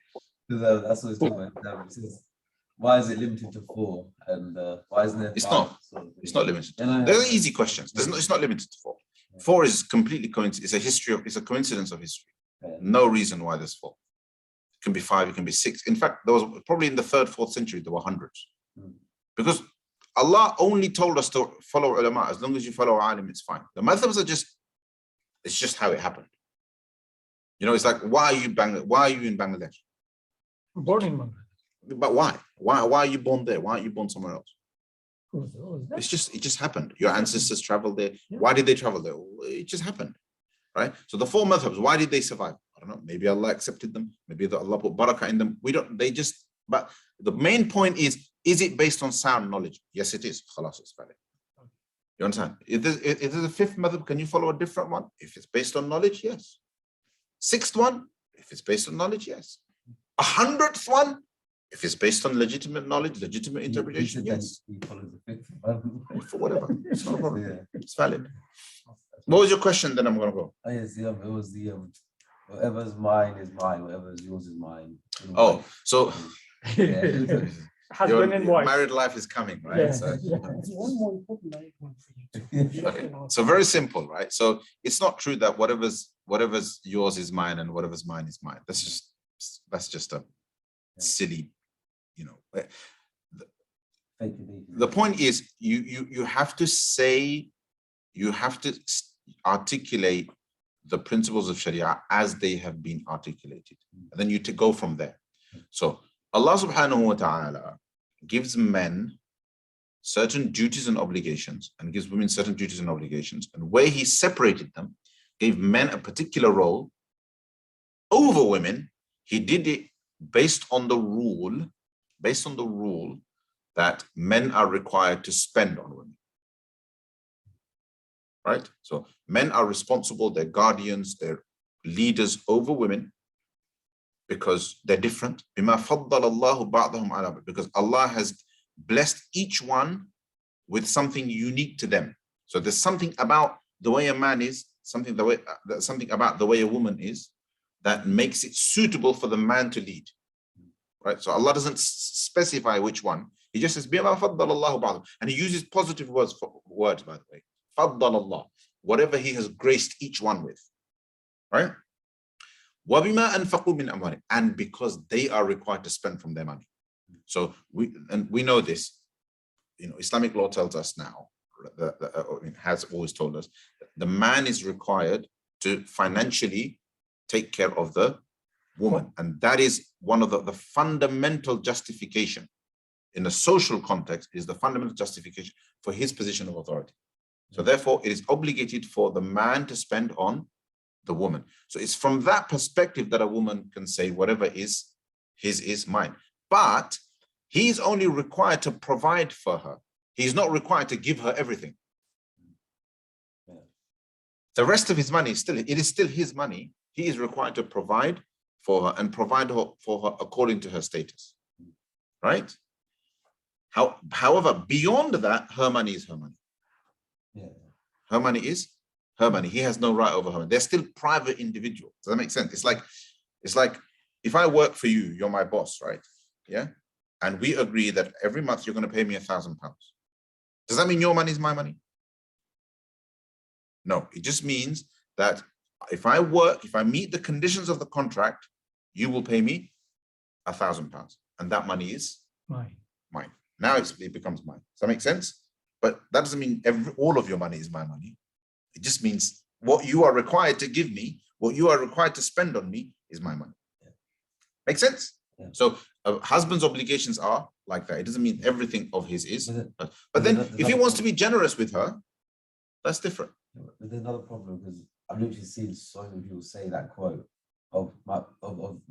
That's what he's talking about. He says, why is it limited to 4? And why isn't it? It's not. It's not limited. They're easy questions. It's not limited to 4. 4 is completely coincidence. It's a coincidence of history. No reason why there's 4. It can be 5. It can be 6. In fact, there was probably in the 3rd, 4th century there were hundreds. Because Allah only told us to follow ulama. As long as you follow alim, it's fine. The madhabs are it's just how it happened. It's like, why are you in Bangladesh? Born in Bangladesh. But why? Why are you born there? Why aren't you born somewhere else? It just happened. Your ancestors traveled there. Why did they travel there? It just happened, right? So the 4 madhabs, why did they survive? I don't know. Maybe Allah accepted them. Maybe Allah put barakah in them. But the main point is it based on sound knowledge? Yes, it is. Khalas, it's valid. You understand? If there's a 5th madhab, can you follow a different one? If it's based on knowledge, yes. 6th one, if it's based on knowledge, yes. 100th one, if it's based on legitimate knowledge, legitimate interpretation, yes. For whatever, it's not a problem. Yeah. It's valid. What was your question? Then I'm going to go. Oh, yes, it was the whatever's mine is mine, whatever's yours is mine. Oh, so Husband and wife. Married life is coming, right? Yeah. So, One more important one for you too. okay. So very simple, right? So it's not true that whatever's yours is mine and whatever's mine is mine. That's just a silly, The point is you have to articulate the principles of Sharia as they have been articulated, and then you to go from there. So Allah subhanahu wa ta'ala gives men certain duties and obligations and gives women certain duties and obligations, and where he separated them, gave men a particular role over women, he did it based on the rule that men are required to spend on women. Right? So men are responsible, they're guardians, they're leaders over women because they're different. Because Allah has blessed each one with something unique to them. So there's something about the way a man is, something about the way a woman is that makes it suitable for the man to lead. Right? So Allah doesn't specify which one. He just says, and he uses positive words, by the way. Faddal Allah, whatever he has graced each one with, right? And because they are required to spend from their money. So we know this. Islamic law tells us now, has always told us, that the man is required to financially take care of the woman, and that is one of the fundamental justification in a social context, is the fundamental justification for his position of authority. So therefore, it is obligated for the man to spend on the woman. So it's from that perspective that a woman can say whatever is his is mine. But He's only required to provide for her. He's not required to give her everything. The rest of his money is still, it is still his money. He is required to provide for her and provide for her according to her status, right? However, beyond that, her money is her money. Yeah. Her money is her money. He has no right over her. They're still private individuals. Does that make sense? It's like if I work for you, you're my boss, right? Yeah. And we agree that every month you're going to pay me £1,000. Does that mean your money is my money? No, it just means that if I meet the conditions of the contract, you will pay me £1,000, and that money is Right. mine. Now it becomes mine. Does that make sense? But that doesn't mean all of your money is my money. It just means what you are required to give me, what you are required to spend on me is my money. Make sense? Yeah. So a husband's obligations are like that. It doesn't mean everything of his is. But then if he wants to be generous with her, that's different. There's another problem because I've literally seen so many people say that quote of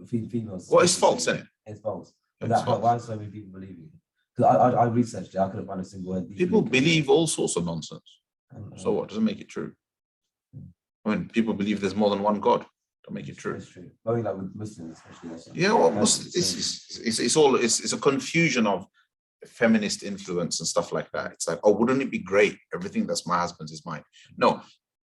females. Well, it's false, isn't it? It's false. It's false. Why so many people believe it? Because I researched it, I couldn't find a single word. People believe all sorts of nonsense. So what? Doesn't make it true. I mean, people believe there's more than one God. Don't make it true. It's true. I mean, like with Muslims, especially. Yeah, well, it's a confusion of feminist influence and stuff like that. It's like, oh, wouldn't it be great? Everything that's my husband's is mine. No,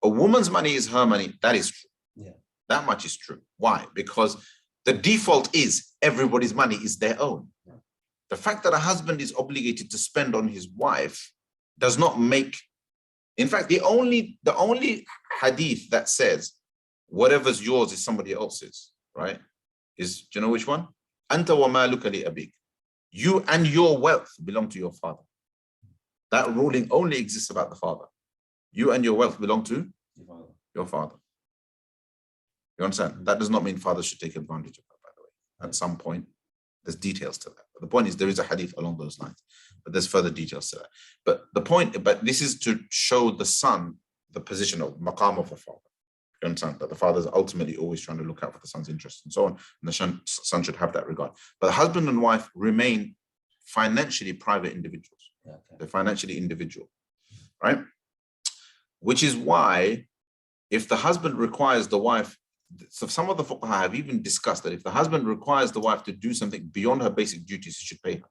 a woman's money is her money. That is true. Yeah, that much is true. Why? Because the default is everybody's money is their own. Yeah. The fact that a husband is obligated to spend on his wife does not make. In fact, the only hadith that says whatever's yours is somebody else's, right? Do you know which one? Anta wa maluka li abik. You and your wealth belong to your father. That ruling only exists about the father. You and your wealth belong to your father. You understand? That does not mean fathers should take advantage of that, by the way. At some point, there's details to that. But the point is there is a hadith along those lines, but there's further details to that. But this is to show the son the position of maqam of a father. You understand that the father is ultimately always trying to look out for the son's interests and so on, and the son should have that regard. But the husband and wife remain financially private individuals. Yeah, okay. They're financially individual, right? Which is why if the husband requires the wife, so some of the fuqaha have even discussed that if the husband requires the wife to do something beyond her basic duties, he should pay her.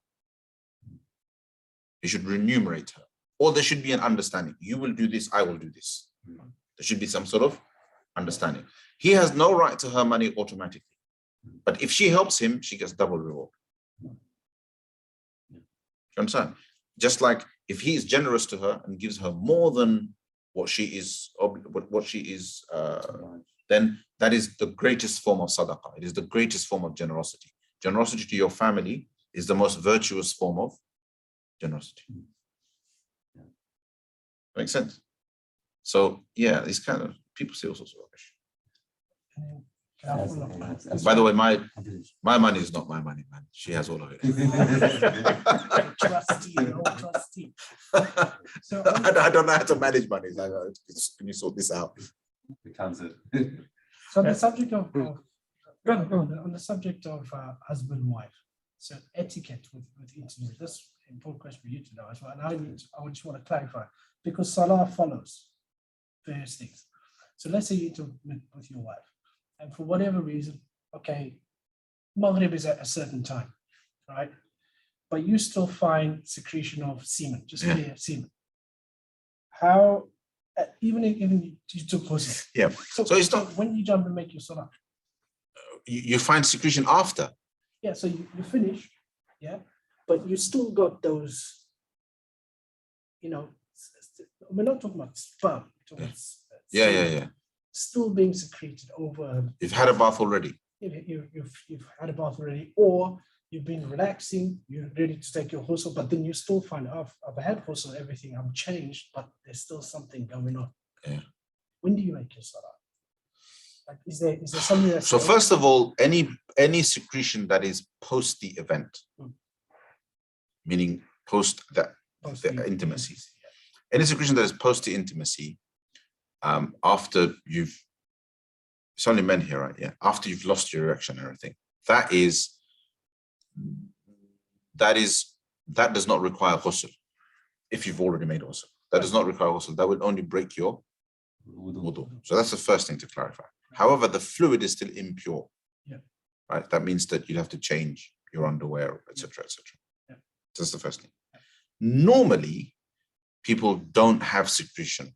He should remunerate her. Or there should be an understanding. You will do this, I will do this. There should be some sort of understanding. He has no right to her money automatically. But if she helps him, she gets double reward. You understand? Just like if he is generous to her and gives her more than what she is, then that is the greatest form of sadaqah. It is the greatest form of generosity. Generosity to your family is the most virtuous form of generosity. Makes sense? So yeah, these kind of people say all sorts of rubbish. By the way, my money is not my money, man. She has all of it. Trustee. So I don't know how to manage money. Like, can you sort this out? So on the subject of on the subject of husband and wife, so etiquette with intimacy. This is an important question for you to know as well. And I just want to clarify because salah follows various things. So let's say you intimate with your wife, and for whatever reason, okay, Maghrib is at a certain time, right? But you still find secretion of semen, just clear semen. How? Even you took pussy. Yeah. So it's not when you jump and make your salah. You find secretion after. Yeah. So you finish. Yeah. But you still got those. You know, we're not talking about sperm. We're talking about Yeah. Still being secreted over. You've had a bath already. You've had a bath already, or you've been relaxing. You're ready to take your ghusl, but then you still find I've had ghusl, everything. I'm changed, but there's still something going on. Yeah. When do you make your salah? Like, is there something that's so? First of all, any secretion that is post the event, meaning post the intimacy. Yeah. Any secretion that is post the intimacy, after it's only men here, right? Yeah. After you've lost your erection and everything, that is that does not require ghusl. If you've already made ghusl, that does not require ghusl. That would only break your wudu. So that's the first thing to clarify. However, the fluid is still impure. Yeah. Right. That means that you'll have to change your underwear, etc., etc. Yeah. That's the first thing. Normally, people don't have secretion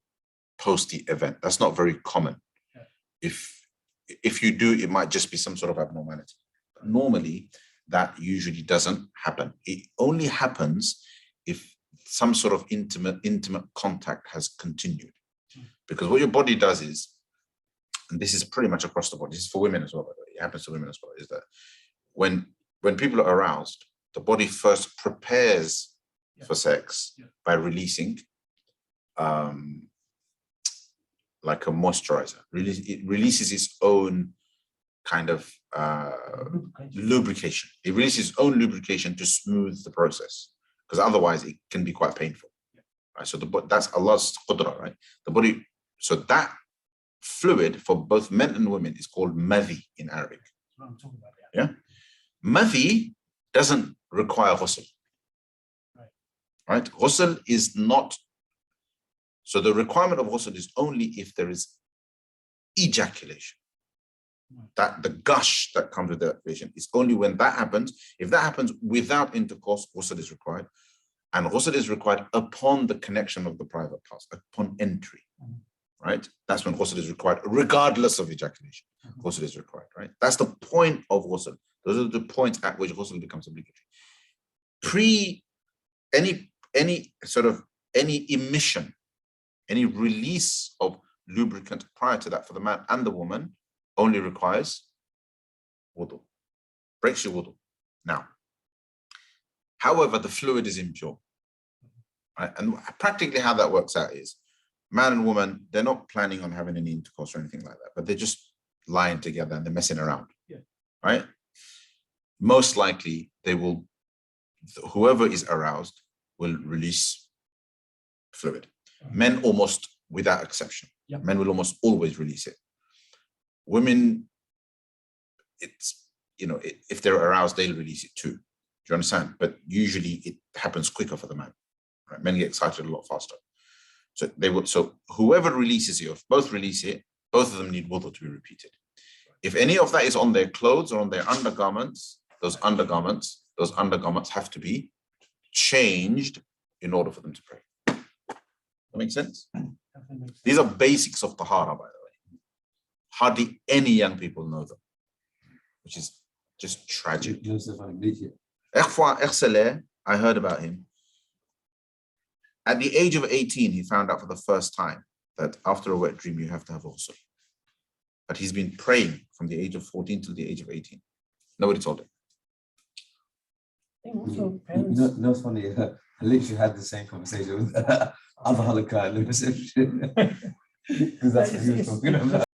post the event. That's not very common. Yeah. If you do, it might just be some sort of abnormality. But normally, that usually doesn't happen. It only happens if some sort of intimate contact has continued. Because what your body does is, and this is pretty much across the board, this is for women as well, by the way, it happens to women as well, is that when people are aroused, the body first prepares for sex by releasing like a moisturizer. It releases its own kind of lubrication. It releases its own lubrication to smooth the process, because otherwise it can be quite painful. Right? So that's Allah's qudra, right? The body, so that fluid for both men and women is called madhi in Arabic. Yeah, madhi doesn't require ghusl. Right? Ghusl is not, so the requirement of ghusl is only if there is ejaculation. That the gush that comes with the ejaculation is only when that happens. If that happens without intercourse, ghusl is required. And ghusl is required upon the connection of the private parts, upon entry. Right? That's when ghusl is required, regardless of ejaculation. Ghusl is required, right? That's the point of ghusl. Those are the points at which ghusl becomes obligatory. Any emission, any release of lubricant prior to that for the man and the woman only requires wudu, breaks your wudu. Now, however, the fluid is impure, right? And practically how that works out is, man and woman, they're not planning on having any intercourse or anything like that, but they're just lying together and they're messing around, right? Most likely they will, whoever is aroused will release fluid. Men almost without exception. Men will almost always release it. Women, it's, if they're aroused, they'll release it too. Do you understand? But usually it happens quicker for the man. Right? Men get excited a lot faster. So whoever releases it, if both release it, both of them need wudu to be repeated. If any of that is on their clothes or on their undergarments, those undergarments have to be changed in order for them to pray. That makes sense? These are basics of tahara, by the way. Hardly any young people know them, which is just tragic. I heard about him. At the age of 18, he found out for the first time that after a wet dream, you have to have ghusl. But he's been praying from the age of 14 till the age of 18. Nobody told him. It's funny. I literally had the same conversation with other halakha in the reception. Because that's what he was talking about.